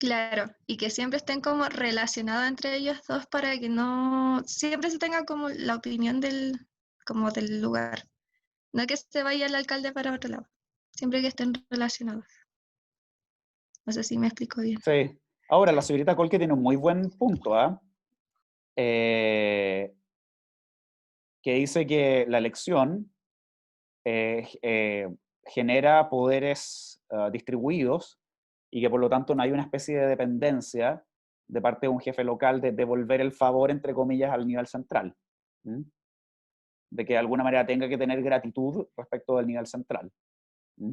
Claro, y que siempre estén como relacionados entre ellos dos para que no, siempre se tenga como la opinión como del lugar, no que se vaya el alcalde para otro lado, siempre que estén relacionados. No sé si me explico bien. Sí. Ahora, la señorita Colque tiene un muy buen punto, ¿ah? Eh, que dice que la elección genera poderes distribuidos y que por lo tanto no hay una especie de dependencia de parte de un jefe local de devolver el favor, entre comillas, al nivel central. ¿Mm? De que de alguna manera tenga que tener gratitud respecto del nivel central. ¿Mm?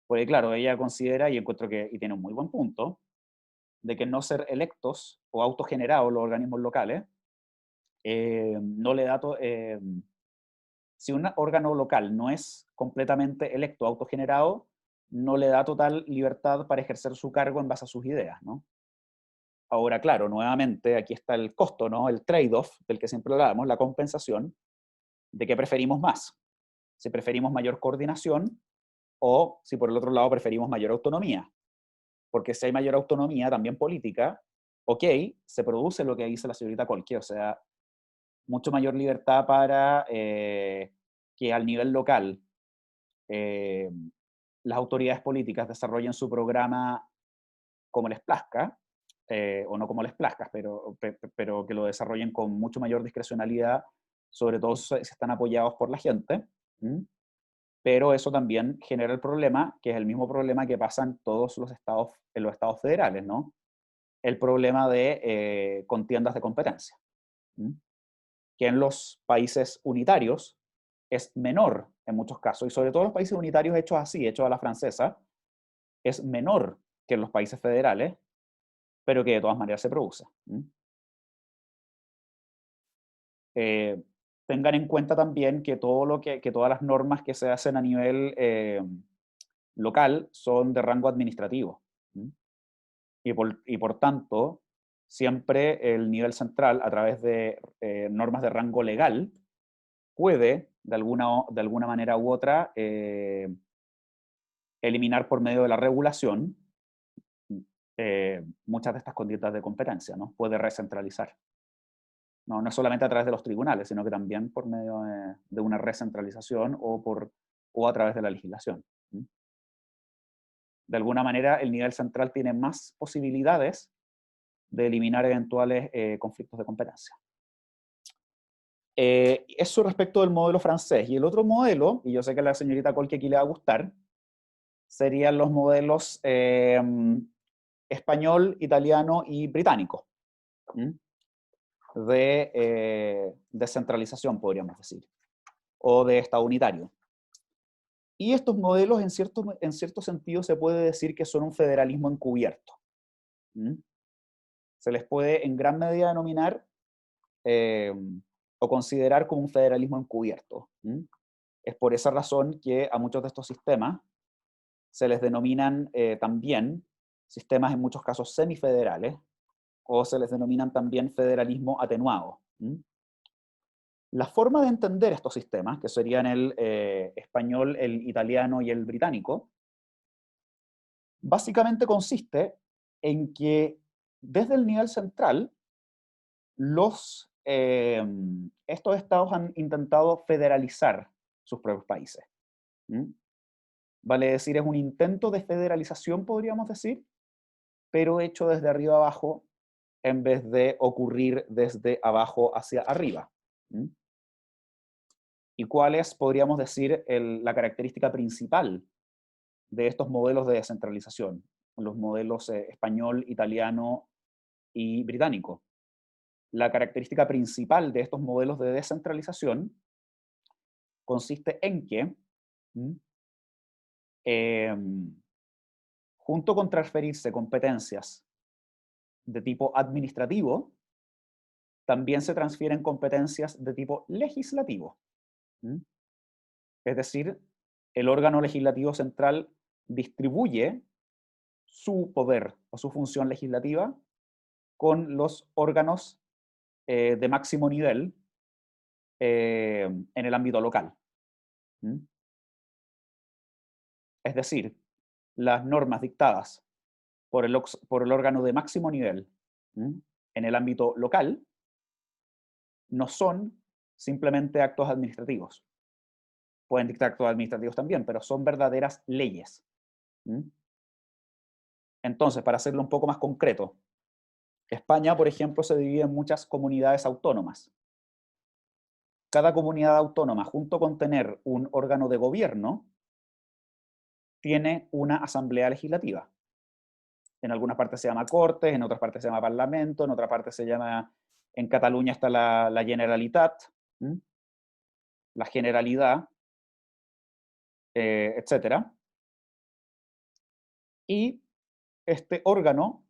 Porque claro, ella considera, y encuentro y tiene un muy buen punto, de que no ser electos o autogenerados los organismos locales no le da si un órgano local no es completamente electo, autogenerado, no le da total libertad para ejercer su cargo en base a sus ideas, ¿no? Ahora, claro, nuevamente aquí está el costo, ¿no? El trade-off del que siempre hablamos, la compensación, de qué preferimos más. Si preferimos mayor coordinación o si por el otro lado preferimos mayor autonomía. Porque si hay mayor autonomía, también política, ok, se produce lo que dice la señorita Colque, o sea, mucho mayor libertad para que al nivel local eh, las autoridades políticas desarrollen su programa como les plazca, o no como les plazca, pero que lo desarrollen con mucho mayor discrecionalidad, sobre todo si están apoyados por la gente. ¿Mm? Pero eso también genera el problema, que es el mismo problema que pasa en todos los estados, en los estados federales, ¿no? El problema de contiendas de competencia. ¿Mm? Que en los países unitarios es menor en muchos casos, y sobre todo los países unitarios hechos así, hechos a la francesa, es menor que en los países federales, pero que de todas maneras se produce. ¿Mm? tengan en cuenta también que, que todas las normas que se hacen a nivel local son de rango administrativo. Y por tanto, siempre el nivel central, a través de normas de rango legal, puede, de alguna manera u otra, eliminar por medio de la regulación muchas de estas conductas de competencia, ¿no? Puede recentralizar. No es solamente a través de los tribunales, sino que también por medio de una recentralización o a través de la legislación. De alguna manera, el nivel central tiene más posibilidades de eliminar eventuales conflictos de competencia. Eso respecto del modelo francés. Y el otro modelo, y yo sé que a la señorita Colque aquí le va a gustar, serían los modelos español, italiano y británico. De descentralización, podríamos decir, o de Estado unitario. Y estos modelos, en cierto sentido, se puede decir que son un federalismo encubierto. Se les puede en gran medida denominar o considerar como un federalismo encubierto. Es por esa razón que a muchos de estos sistemas se les denominan también sistemas en muchos casos semifederales, o se les denominan también federalismo atenuado. La forma de entender estos sistemas, que serían el español, el italiano y el británico, básicamente consiste en que desde el nivel central, estos estados han intentado federalizar sus propios países. Vale decir, es un intento de federalización, podríamos decir, pero hecho desde arriba abajo, en vez de ocurrir desde abajo hacia arriba. ¿Y cuál es, podríamos decir, la característica principal de estos modelos de descentralización? Los modelos español, italiano y británico. La característica principal de estos modelos de descentralización consiste en que, junto con transferirse competencias de tipo administrativo, también se transfieren competencias de tipo legislativo. Es decir, el órgano legislativo central distribuye su poder o su función legislativa con los órganos de máximo nivel en el ámbito local. Es decir, las normas dictadas por el órgano de máximo nivel en el ámbito local no son simplemente actos administrativos. Pueden dictar actos administrativos también, pero son verdaderas leyes. Entonces, para hacerlo un poco más concreto, España, por ejemplo, se divide en muchas comunidades autónomas. Cada comunidad autónoma, junto con tener un órgano de gobierno, tiene una asamblea legislativa. En algunas partes se llama Cortes, en otras partes se llama Parlamento, en otras partes se llama, en Cataluña está la Generalitat, la Generalidad, etc. Y este órgano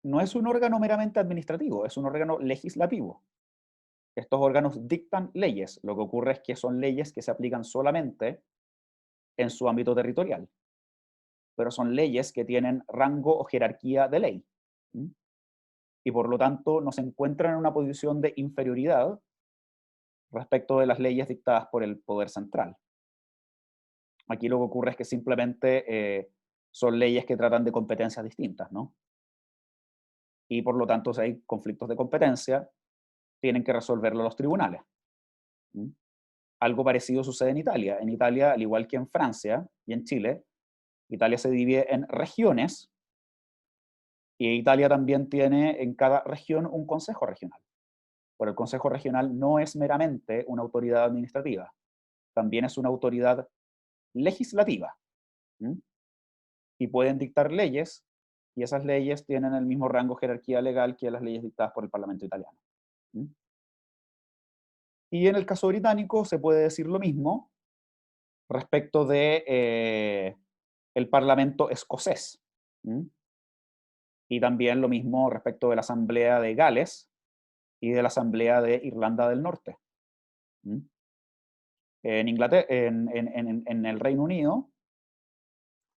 no es un órgano meramente administrativo, es un órgano legislativo. Estos órganos dictan leyes. Lo que ocurre es que son leyes que se aplican solamente en su ámbito territorial, pero son leyes que tienen rango o jerarquía de ley. Y por lo tanto no se encuentran en una posición de inferioridad respecto de las leyes dictadas por el poder central. Aquí lo que ocurre es que simplemente son leyes que tratan de competencias distintas, ¿no? Y por lo tanto, si hay conflictos de competencia, tienen que resolverlo los tribunales. Algo parecido sucede en Italia. En Italia, al igual que en Francia y en Chile, Italia se divide en regiones, y Italia también tiene en cada región un consejo regional. Pero el consejo regional no es meramente una autoridad administrativa, también es una autoridad legislativa. Y pueden dictar leyes, y esas leyes tienen el mismo rango jerarquía legal que las leyes dictadas por el Parlamento italiano. Y en el caso británico se puede decir lo mismo respecto de el Parlamento escocés. Y también lo mismo respecto de la Asamblea de Gales y de la Asamblea de Irlanda del Norte. En Inglaterra, en el Reino Unido,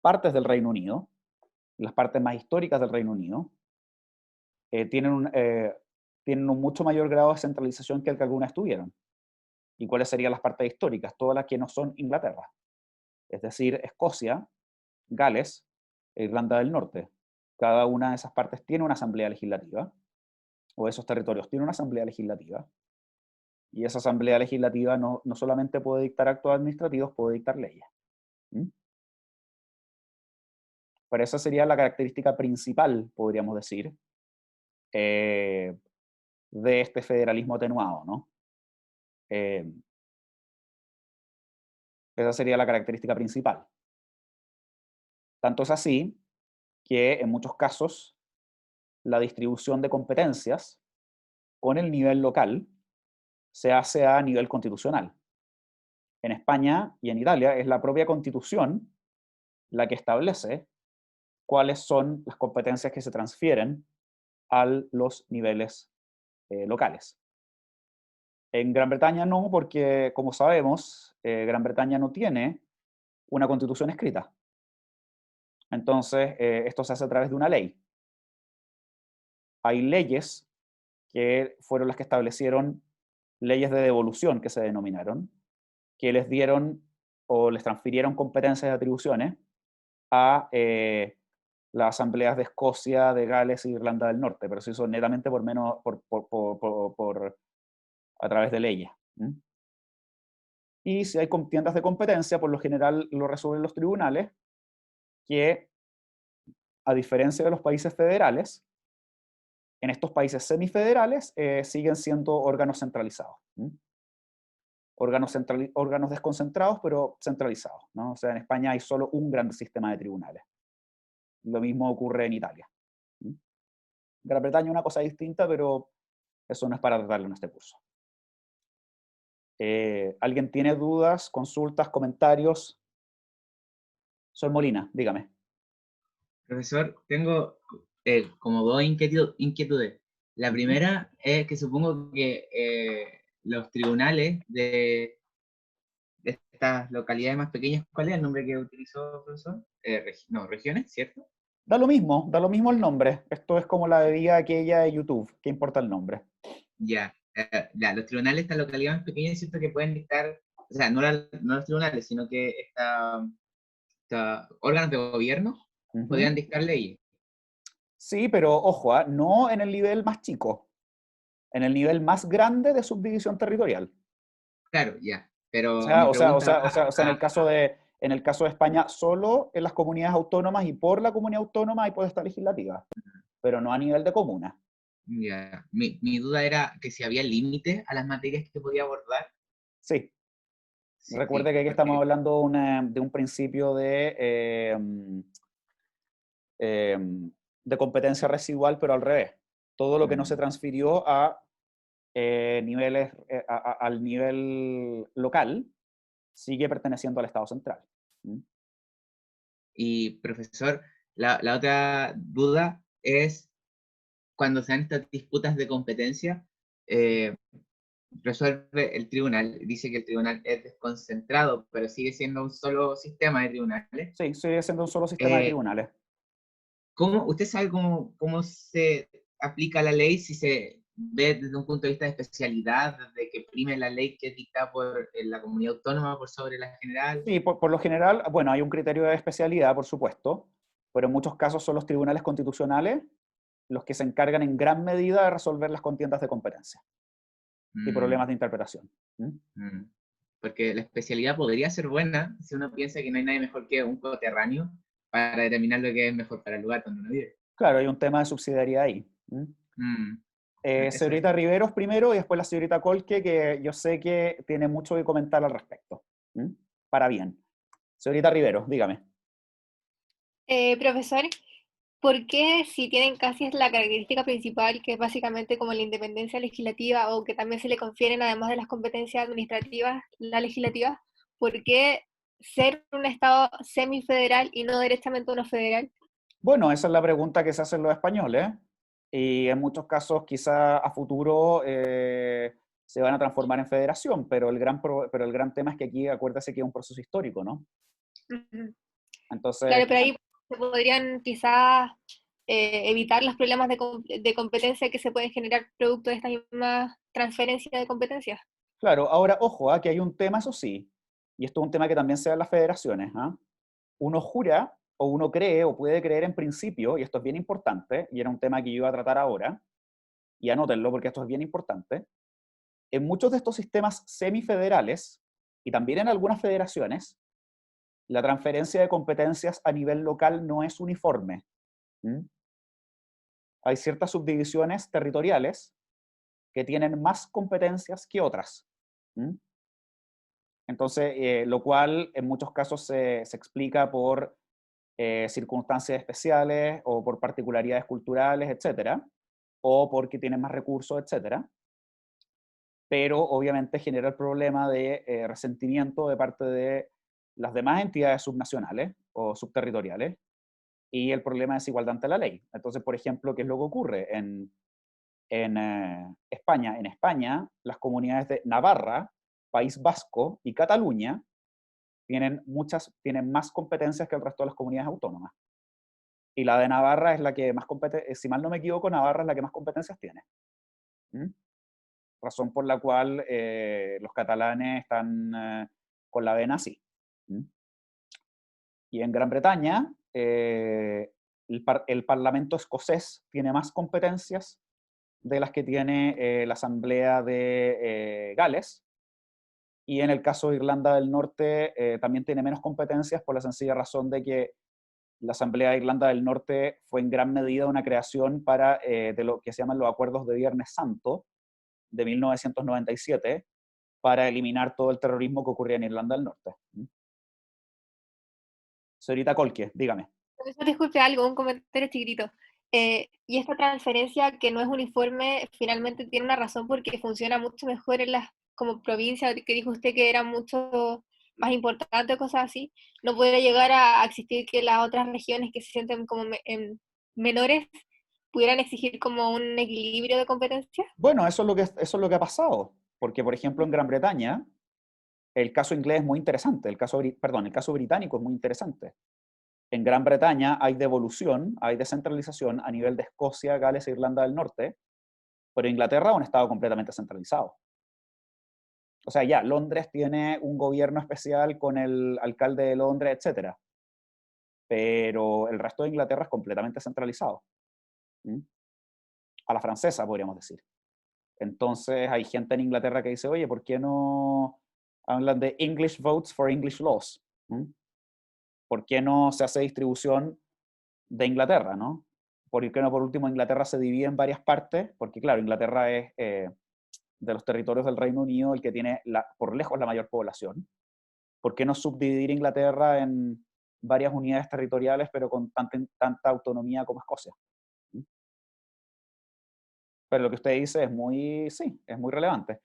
partes del Reino Unido, las partes más históricas del Reino Unido, tienen un mucho mayor grado de centralización que el que algunas tuvieron. ¿Y cuáles serían las partes históricas? Todas las que no son Inglaterra. Es decir, Escocia, Gales e Irlanda del Norte. Cada una de esas partes tiene una asamblea legislativa, o esos territorios tienen una asamblea legislativa, y esa asamblea legislativa no solamente puede dictar actos administrativos, puede dictar leyes. Pero esa sería la característica principal, podríamos decir, de este federalismo atenuado, ¿no? Esa sería la característica principal. Tanto es así que en muchos casos la distribución de competencias con el nivel local se hace a nivel constitucional. En España y en Italia es la propia Constitución la que establece cuáles son las competencias que se transfieren a los niveles locales. En Gran Bretaña no, porque como sabemos, Gran Bretaña no tiene una constitución escrita. Entonces, esto se hace a través de una ley. Hay leyes que fueron las que establecieron leyes de devolución, que se denominaron, que les dieron o les transfirieron competencias y atribuciones a las asambleas de Escocia, de Gales e Irlanda del Norte, pero eso hizo netamente a través de leyes. Y si hay contiendas de competencia, por lo general lo resuelven los tribunales, que a diferencia de los países federales, en estos países semifederales siguen siendo órganos centralizados. Órganos desconcentrados, pero centralizados, ¿no? O sea, en España hay solo un gran sistema de tribunales. Lo mismo ocurre en Italia. Gran Bretaña una cosa distinta, pero eso no es para tratarlo en este curso. ¿Alguien tiene dudas, consultas, comentarios? Sol Molina, dígame. Profesor, tengo como dos inquietudes. La primera es que supongo que los tribunales de estas localidades más pequeñas, ¿cuál es el nombre que utilizó, profesor? Regiones, ¿cierto? Da lo mismo el nombre. Esto es como la bebida aquella de YouTube. ¿Qué importa el nombre? Ya, los tribunales de estas localidades más pequeñas, ¿cierto? Que pueden dictar, o sea, no los tribunales, sino que órganos de gobierno podrían dictar leyes. Sí, pero ojo, no en el nivel más chico, en el nivel más grande de subdivisión territorial. Claro, ya. Pero o sea, en el caso de España, solo en las comunidades autónomas y por la comunidad autónoma hay potestad legislativa, pero no a nivel de comuna. Ya. Mi duda era que si había límites a las materias que podía abordar. Sí. Recuerde que aquí estamos hablando de un principio de competencia residual, pero al revés. Todo lo que no se transfirió a al nivel local sigue perteneciendo al Estado central. Y, profesor, la otra duda es, cuando se dan estas disputas de competencia, resuelve el tribunal, dice que el tribunal es desconcentrado, pero sigue siendo un solo sistema de tribunales. Sí, sigue siendo un solo sistema de tribunales. ¿Usted sabe cómo se aplica la ley, si se ve desde un punto de vista de especialidad, de que prime la ley que dicta por la comunidad autónoma por sobre la general? Sí, por lo general, bueno, hay un criterio de especialidad, por supuesto, pero en muchos casos son los tribunales constitucionales los que se encargan en gran medida de resolver las contiendas de competencia y problemas de interpretación. Porque la especialidad podría ser buena si uno piensa que no hay nadie mejor que un coterráneo para determinar lo que es mejor para el lugar donde uno vive. Claro, hay un tema de subsidiariedad ahí. Señorita Riveros primero y después la señorita Colque, que yo sé que tiene mucho que comentar al respecto. Para bien. Señorita Riveros, dígame. Profesor, ¿por qué si tienen casi la característica principal, que es básicamente como la independencia legislativa, o que también se le confieren además de las competencias administrativas, la legislativa, ¿por qué ser un Estado semifederal y no directamente uno federal? Bueno, esa es la pregunta que se hacen los españoles. Y en muchos casos, quizá a futuro se van a transformar en federación, pero el gran tema es que aquí, acuérdase que es un proceso histórico, ¿no? Ujú. Entonces, Claro, pero ahí se podrían quizás evitar los problemas de competencia que se pueden generar producto de esta misma transferencia de competencias. claro, ahora, ojo, que hay un tema, eso sí, y esto es un tema que también se da en las federaciones, ¿ah? Uno jura, o uno cree, o puede creer en principio, y esto es bien importante, y era un tema que yo iba a tratar ahora, y anótenlo porque esto es bien importante, en muchos de estos sistemas semifederales, y también en algunas federaciones, la transferencia de competencias a nivel local no es uniforme. ¿Mm? Hay ciertas subdivisiones territoriales que tienen más competencias que otras. ¿Mm? Entonces, lo cual en muchos casos se explica por circunstancias especiales o por particularidades culturales, etcétera, o porque tienen más recursos, etcétera. Pero obviamente genera el problema de resentimiento de parte de las demás entidades subnacionales o subterritoriales y el problema de desigualdad ante la ley. Entonces, por ejemplo, ¿qué es lo que ocurre en España? En España, las comunidades de Navarra, País Vasco y Cataluña tienen más competencias que el resto de las comunidades autónomas. Y la de Navarra es la que más competencias, si mal no me equivoco, Navarra es la que más competencias tiene. ¿Mm? Razón por la cual los catalanes están con la vena así. ¿Mm? Y en Gran Bretaña, el Parlamento escocés tiene más competencias de las que tiene la Asamblea de Gales, y en el caso de Irlanda del Norte también tiene menos competencias por la sencilla razón de que la Asamblea de Irlanda del Norte fue en gran medida una creación de lo que se llaman los Acuerdos de Viernes Santo de 1997 para eliminar todo el terrorismo que ocurría en Irlanda del Norte. Señorita Kolke, dígame. Profesor, disculpe algo, un comentario chiquitito. Y esta transferencia que no es uniforme, finalmente tiene una razón porque funciona mucho mejor en las como provincias que dijo usted que eran mucho más importantes, cosas así. ¿No podría llegar a existir que las otras regiones que se sienten como menores pudieran exigir como un equilibrio de competencias? Bueno, eso es lo que ha pasado, porque por ejemplo en Gran Bretaña el caso inglés es muy interesante, el caso británico es muy interesante. En Gran Bretaña hay devolución, hay descentralización a nivel de Escocia, Gales e Irlanda del Norte, pero Inglaterra es un estado completamente centralizado. O sea, ya, Londres tiene un gobierno especial con el alcalde de Londres, etc. Pero el resto de Inglaterra es completamente centralizado. ¿Mm? A la francesa, podríamos decir. Entonces hay gente en Inglaterra que dice, oye, ¿por qué no hablan de English votes for English laws? ¿Mm? ¿Por qué no se hace distribución de Inglaterra, no? ¿Por qué no, por último, Inglaterra se divide en varias partes? Porque, claro, Inglaterra es de los territorios del Reino Unido el que tiene por lejos la mayor población. ¿Por qué no subdividir Inglaterra en varias unidades territoriales, pero con tanta autonomía como Escocia? Pero lo que usted dice es muy relevante.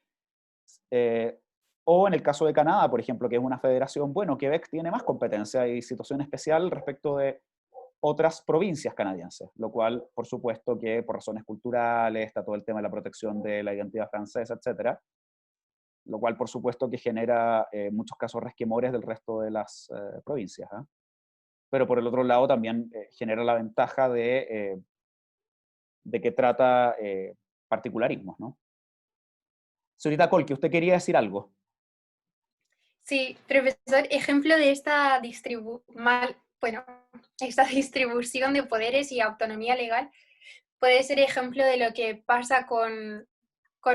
O en el caso de Canadá, por ejemplo, que es una federación, bueno, Quebec tiene más competencia y situación especial respecto de otras provincias canadienses, lo cual, por supuesto, que por razones culturales, está todo el tema de la protección de la identidad francesa, etcétera, lo cual, por supuesto, que genera muchos casos resquemores del resto de las provincias. ¿Eh? Pero por el otro lado también genera la ventaja de que trata particularismos, ¿no? Señorita Kolke, ¿usted quería decir algo? Sí, profesor, ejemplo de esta esta distribución de poderes y autonomía legal puede ser ejemplo de lo que pasa con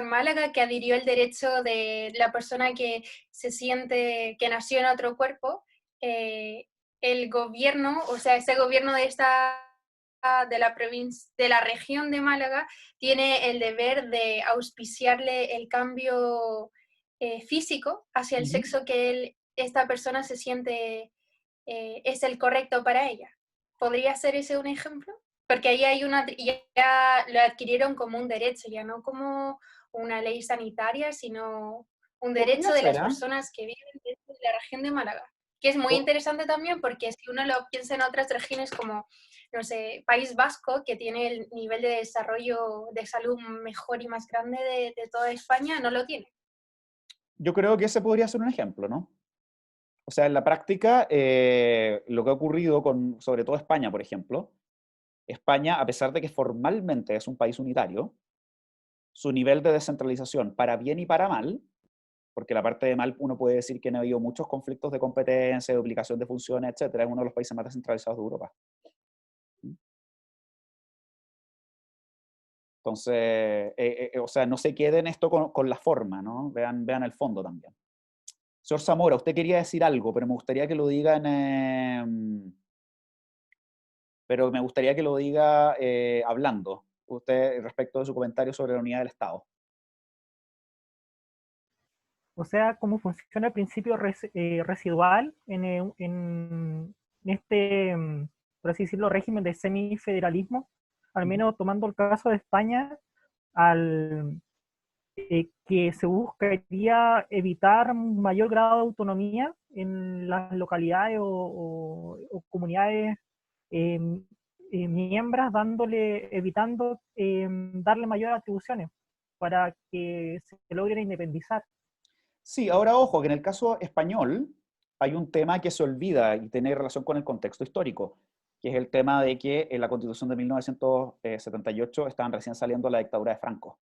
Málaga, que adhirió el derecho de la persona que se siente que nació en otro cuerpo. El gobierno, o sea, ese gobierno de la provincia, de la región de Málaga, tiene el deber de auspiciarle el cambio físico hacia el sexo que esta persona se siente es el correcto para ella. ¿Podría ser ese un ejemplo? Porque ahí hay ya lo adquirieron como un derecho, ya no como una ley sanitaria, sino un derecho de las personas que viven dentro de la región de Málaga. que es muy interesante también porque si uno lo piensa en otras regiones como, no sé, País Vasco, que tiene el nivel de desarrollo de salud mejor y más grande de toda España, no lo tiene. Yo creo que ese podría ser un ejemplo, ¿no? O sea, en la práctica, lo que ha ocurrido con, sobre todo España, por ejemplo, España, a pesar de que formalmente es un país unitario, su nivel de descentralización, para bien y para mal, porque la parte de mal uno puede decir que no ha habido muchos conflictos de competencia, de duplicación de funciones, etcétera, es uno de los países más descentralizados de Europa. Entonces, o sea, no se queden esto con la forma, ¿no? Vean el fondo también. Señor Zamora, usted quería decir algo, pero me gustaría que lo digan, hablando, usted respecto de su comentario sobre la unidad del Estado. O sea, cómo funciona el principio residual en este, por así decirlo, régimen de semifederalismo, al menos tomando el caso de España, que se buscaría evitar un mayor grado de autonomía en las localidades o comunidades miembros, evitando darle mayores atribuciones para que se logre independizar. Sí, ahora ojo, que en el caso español hay un tema que se olvida y tiene relación con el contexto histórico, que es el tema de que en la Constitución de 1978 estaban recién saliendo la dictadura de Franco.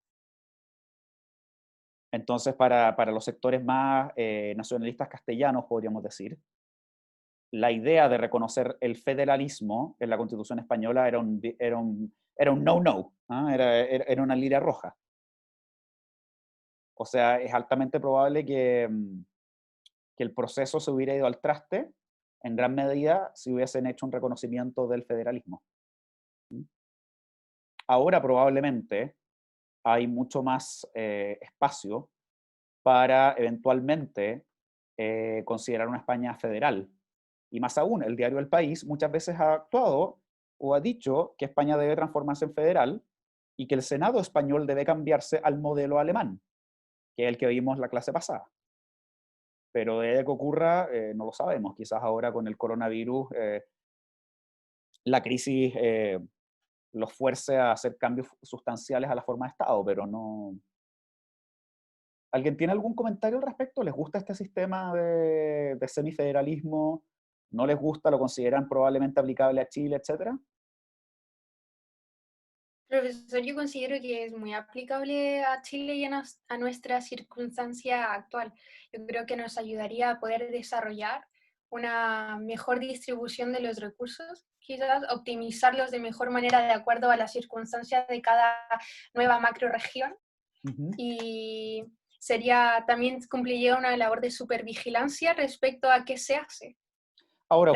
Entonces, para los sectores más nacionalistas castellanos, podríamos decir, la idea de reconocer el federalismo en la Constitución española era un no-no, ¿ah? Era una línea roja. O sea, es altamente probable que el proceso se hubiera ido al traste en gran medida si hubiesen hecho un reconocimiento del federalismo. Ahora probablemente hay mucho más espacio para eventualmente considerar una España federal. Y más aún, el diario El País muchas veces ha actuado o ha dicho que España debe transformarse en federal y que el Senado español debe cambiarse al modelo alemán, que es el que vimos la clase pasada. Pero de que ocurra, no lo sabemos. Quizás ahora con el coronavirus, la crisis los fuerce a hacer cambios sustanciales a la forma de Estado, pero no... ¿Alguien tiene algún comentario al respecto? ¿Les gusta este sistema de semifederalismo? ¿No les gusta? ¿Lo consideran probablemente aplicable a Chile, etcétera? Profesor, yo considero que es muy aplicable a Chile y a nuestra circunstancia actual. Yo creo que nos ayudaría a poder desarrollar una mejor distribución de los recursos, quizás optimizarlos de mejor manera de acuerdo a las circunstancias de cada nueva macroregión. Y también cumpliría una labor de supervigilancia respecto a qué se hace. Ahora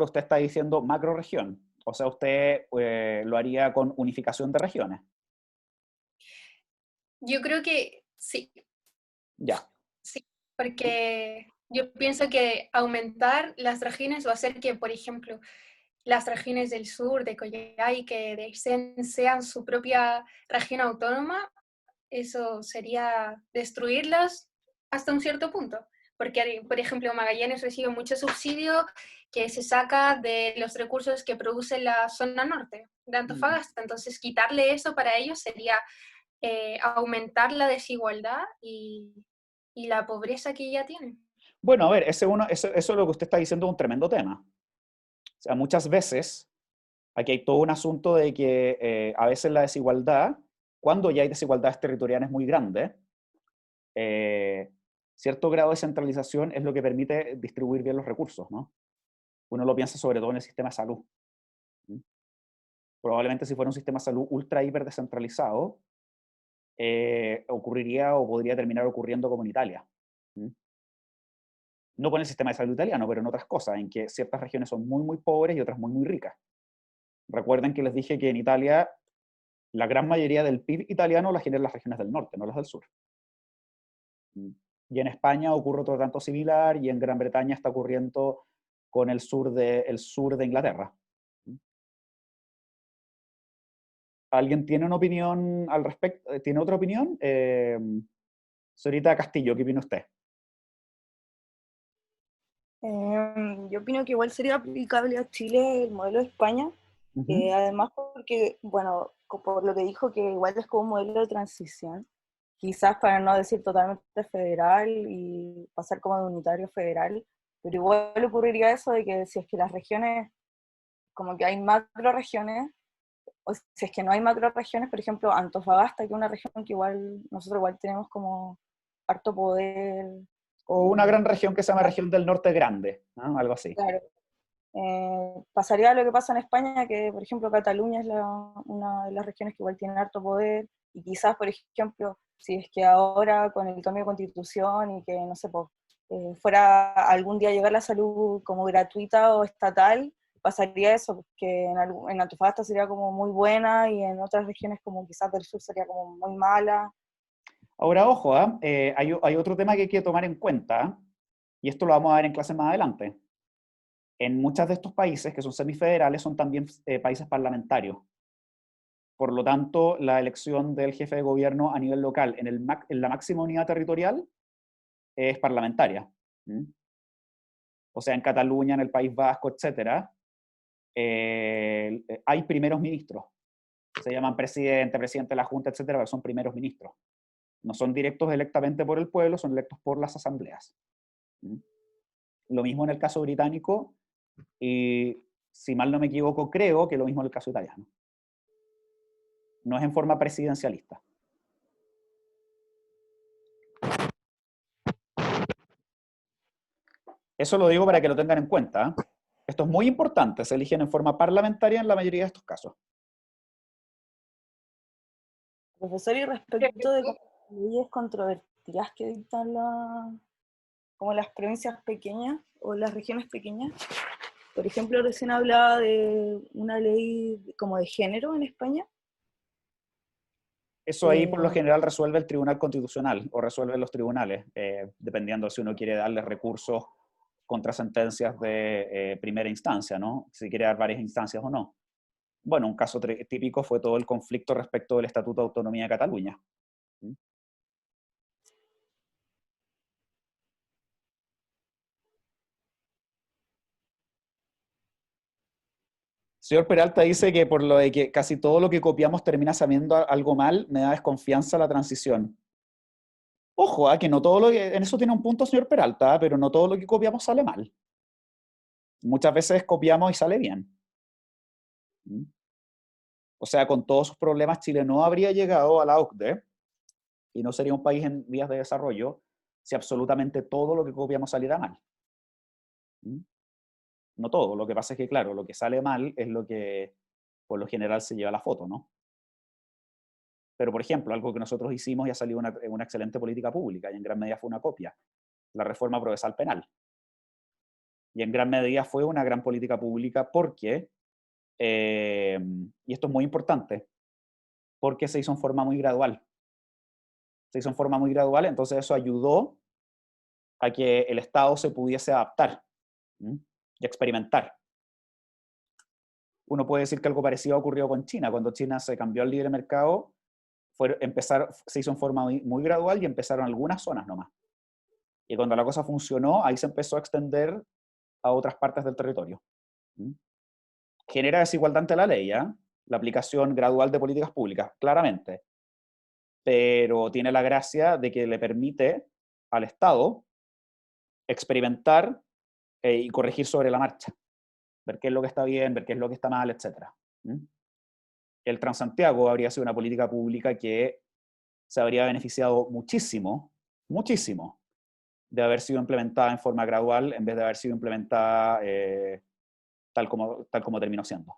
usted está diciendo macroregión, o sea, usted lo haría con unificación de regiones. Yo creo que sí. Ya. Sí, porque yo pienso que aumentar las regiones va a hacer que, por ejemplo, las regiones del sur, de Coyhaique, de Aysén, sean su propia región autónoma. Eso sería destruirlas hasta un cierto punto. Porque, por ejemplo, Magallanes recibe mucho subsidio que se saca de los recursos que produce la zona norte de Antofagasta. Entonces, quitarle eso para ellos sería aumentar la desigualdad y la pobreza que ya tienen. Bueno, a ver, eso es lo que usted está diciendo, es un tremendo tema. O sea, muchas veces, aquí hay todo un asunto de que a veces la desigualdad, cuando ya hay desigualdades territoriales muy grandes, cierto grado de centralización es lo que permite distribuir bien los recursos, ¿no? Uno lo piensa sobre todo en el sistema de salud. Probablemente si fuera un sistema de salud ultra hiper descentralizado, ocurriría o podría terminar ocurriendo como en Italia. No con el sistema de salud italiano, pero en otras cosas, en que ciertas regiones son muy, muy pobres y otras muy, muy ricas. Recuerden que les dije que en Italia la gran mayoría del PIB italiano la generan las regiones del norte, no las del sur. Y en España ocurre otro tanto similar, y en Gran Bretaña está ocurriendo con el sur de Inglaterra. ¿Alguien tiene una opinión al respecto? ¿Tiene otra opinión? Señorita Castillo, ¿qué opina usted? Yo opino que igual sería aplicable a Chile el modelo de España, además porque, bueno, por lo que dijo, que igual es como un modelo de transición, quizás para no decir totalmente federal y pasar como de unitario a federal, pero igual ocurriría eso de que si es que las regiones, como que hay macro regiones, o si es que no hay macro regiones, por ejemplo, Antofagasta, que es una región que igual nosotros igual tenemos como harto poder. O una gran región que se llama región del norte grande, ¿no? Algo así. Claro. Pasaría lo que pasa en España, que por ejemplo Cataluña es una de las regiones que igual tiene harto poder, y quizás, por ejemplo, si es que ahora con el cambio de constitución y que, no sé, fuera algún día llegar la salud como gratuita o estatal, pasaría eso, que en Antofagasta sería como muy buena y en otras regiones como quizás del sur sería como muy mala. Ahora, ojo, hay otro tema que hay que tomar en cuenta, y esto lo vamos a ver en clase más adelante. En muchos de estos países, que son semifederales, son también países parlamentarios. Por lo tanto, la elección del jefe de gobierno a nivel local en la máxima unidad territorial es parlamentaria. O sea, en Cataluña, en el País Vasco, etc., hay primeros ministros. Se llaman presidente de la Junta, etc., pero son primeros ministros. No son directos electamente por el pueblo, son electos por las asambleas. Lo mismo en el caso británico, y si mal no me equivoco, creo que lo mismo en el caso italiano. No es en forma presidencialista. Eso lo digo para que lo tengan en cuenta. Esto es muy importante, se eligen en forma parlamentaria en la mayoría de estos casos. Profesor, y respecto de las leyes controvertidas que dictan como las provincias pequeñas o las regiones pequeñas, por ejemplo, recién hablaba de una ley como de género en España. Eso ahí por lo general resuelve el Tribunal Constitucional o resuelven los tribunales, dependiendo si uno quiere darle recursos contra sentencias de primera instancia, ¿no? Si quiere dar varias instancias o no. Bueno, un caso típico fue todo el conflicto respecto del Estatuto de Autonomía de Cataluña. Señor Peralta dice que por lo de que casi todo lo que copiamos termina sabiendo algo mal, me da desconfianza la transición. Ojo, que no todo en eso tiene un punto, señor Peralta, pero no todo lo que copiamos sale mal. Muchas veces copiamos y sale bien. O sea, con todos sus problemas, Chile no habría llegado a la OCDE y no sería un país en vías de desarrollo si absolutamente todo lo que copiamos saliera mal. No todo, lo que pasa es que, claro, lo que sale mal es lo que por lo general se lleva la foto, ¿no? Pero, por ejemplo, algo que nosotros hicimos y ha salido una excelente política pública, y en gran medida fue una copia, la reforma procesal penal. Y en gran medida fue una gran política pública porque, y esto es muy importante, porque se hizo en forma muy gradual. Se hizo en forma muy gradual, entonces eso ayudó a que el Estado se pudiese adaptar y experimentar. Uno puede decir que algo parecido ha ocurrido con China. Cuando China se cambió al libre mercado, se hizo en forma muy gradual y empezaron algunas zonas nomás. Y cuando la cosa funcionó, ahí se empezó a extender a otras partes del territorio. Genera desigualdad ante la ley, ¿eh? La aplicación gradual de políticas públicas, claramente. Pero tiene la gracia de que le permite al Estado experimentar y corregir sobre la marcha. Ver qué es lo que está bien, ver qué es lo que está mal, etc. El Transantiago habría sido una política pública que se habría beneficiado muchísimo, muchísimo, de haber sido implementada en forma gradual en vez de haber sido implementada tal como terminó siendo.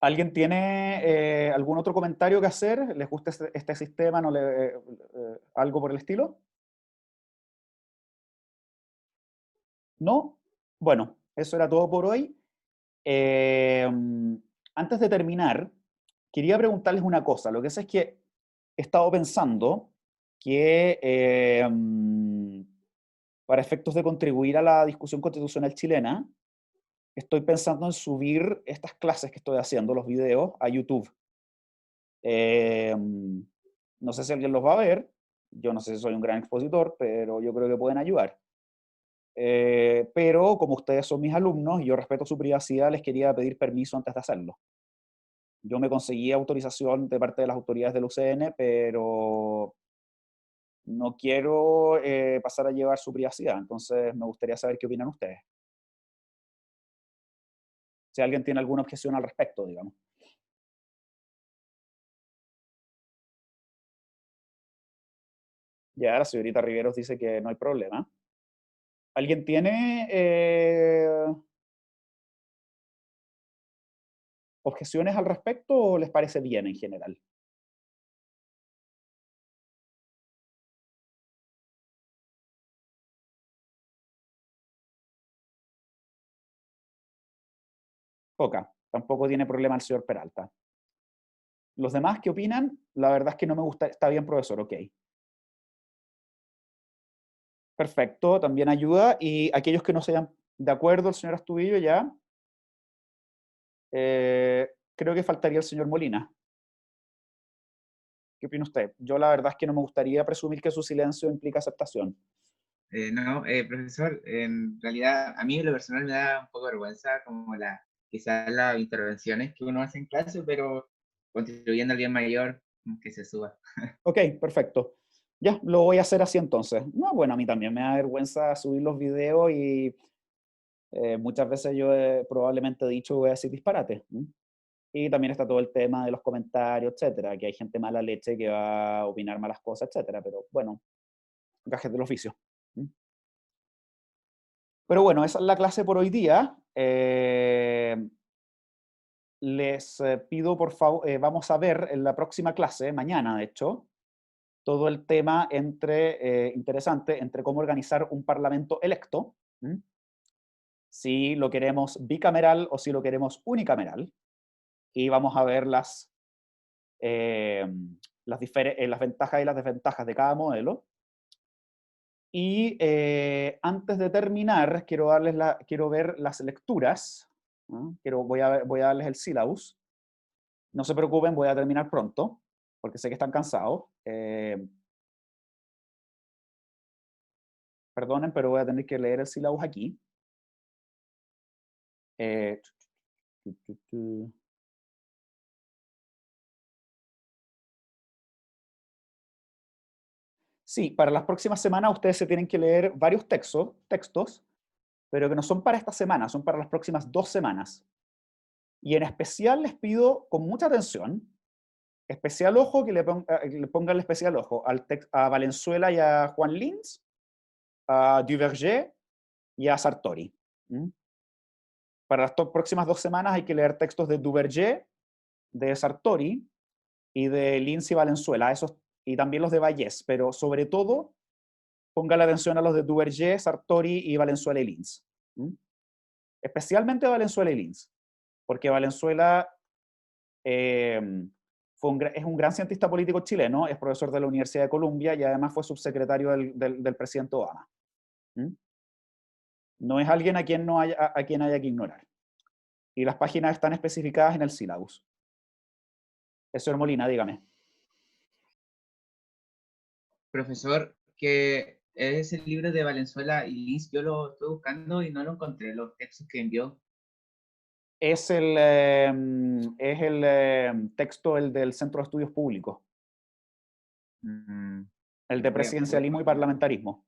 ¿Alguien tiene algún otro comentario que hacer? ¿Les gusta este sistema? ¿No algo por el estilo? ¿No? Bueno, eso era todo por hoy. Antes de terminar, quería preguntarles una cosa. Lo que sé es que he estado pensando que para efectos de contribuir a la discusión constitucional chilena, estoy pensando en subir estas clases que estoy haciendo, los videos, a YouTube. No sé si alguien los va a ver, yo no sé si soy un gran expositor, pero yo creo que pueden ayudar. Pero como ustedes son mis alumnos y yo respeto su privacidad, les quería pedir permiso antes de hacerlo. Yo me conseguí autorización de parte de las autoridades del UCN, pero no quiero pasar a llevar su privacidad, entonces me gustaría saber qué opinan ustedes. Si alguien tiene alguna objeción al respecto, digamos. Ya, la señorita Riveros dice que no hay problema. ¿Alguien tiene objeciones al respecto o les parece bien en general? Poca. Tampoco tiene problema el señor Peralta. ¿Los demás qué opinan? La verdad es que no me gusta. Está bien, profesor, ok. Perfecto, también ayuda. Y aquellos que no se hayan de acuerdo, el señor Astudillo ya. Creo que faltaría el señor Molina. ¿Qué opina usted? Yo la verdad es que no me gustaría presumir que su silencio implica aceptación. No, profesor, en realidad a mí en lo personal me da un poco de vergüenza como quizás las intervenciones que uno hace en clase, pero contribuyendo al bien mayor, que se suba. Ok, perfecto. Ya, lo voy a hacer así entonces. No, bueno, a mí también me da vergüenza subir los videos y muchas veces yo probablemente he dicho voy a decir disparate. Y también está todo el tema de los comentarios, etcétera, que hay gente mala leche que va a opinar malas cosas, etcétera, pero bueno, gajes del oficio. Pero bueno, esa es la clase por hoy día. Les pido por favor, vamos a ver en la próxima clase, mañana de hecho, todo el tema interesante entre cómo organizar un parlamento electo, si lo queremos bicameral o si lo queremos unicameral, y vamos a ver las ventajas y las desventajas de cada modelo. Y antes de terminar, quiero ver las lecturas, ¿no? Voy a darles el syllabus. No se preocupen, voy a terminar pronto, porque sé que están cansados. Perdonen, pero voy a tener que leer el syllabus aquí. Eh, Sí, para las próximas semanas ustedes se tienen que leer varios textos, pero que no son para esta semana, son para las próximas 2 semanas. Y en especial les pido con mucha atención, especial ojo, que le pongan el especial ojo a Valenzuela y a Juan Linz, a Duverger y a Sartori. Para las próximas 2 semanas hay que leer textos de Duverger, de Sartori y de Linz y Valenzuela, y también los de Vallés, pero sobre todo ponga la atención a los de Duverger, Sartori y Valenzuela y Linz. Especialmente Valenzuela y Linz, porque Valenzuela es un gran cientista político chileno, es profesor de la Universidad de Columbia y además fue subsecretario del presidente Obama. No es alguien a quien haya que ignorar. Y las páginas están especificadas en el syllabus. Señor Molina, dígame. Profesor, que es el libro de Valenzuela y Linz, yo lo estoy buscando y no lo encontré, los textos que envió. Es el texto del Centro de Estudios Públicos. El de presidencialismo y parlamentarismo.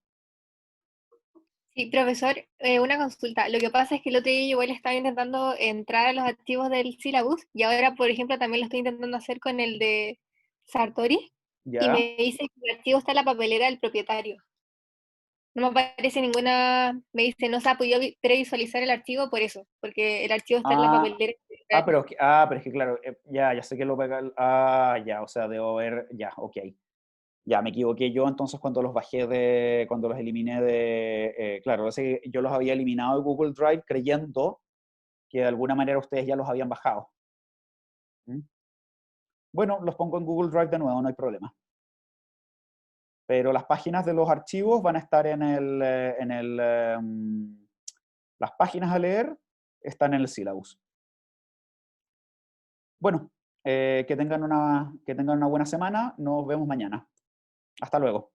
Sí, profesor, una consulta. Lo que pasa es que el otro día yo igual estaba intentando entrar a los archivos del syllabus y ahora, por ejemplo, también lo estoy intentando hacer con el de Sartori y ¿Ya? me dice que el archivo está en la papelera del propietario. No me aparece ninguna, me dice, no se ha podido previsualizar el archivo por eso, porque el archivo está en la papelera. Pero es que claro, ya sé que lo pega. Ya, o sea, debo ver, ya, ok. Ya, me equivoqué yo entonces cuando los cuando los eliminé claro, yo los había eliminado de Google Drive creyendo que de alguna manera ustedes ya los habían bajado. Bueno, los pongo en Google Drive de nuevo, no hay problema. Pero las páginas de los archivos van a estar las páginas a leer están en el syllabus. Bueno, que tengan una buena semana. Nos vemos mañana. Hasta luego.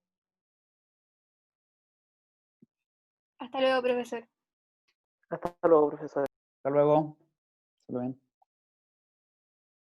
Hasta luego, profesor. Hasta luego, profesor. Hasta luego. Se lo ven.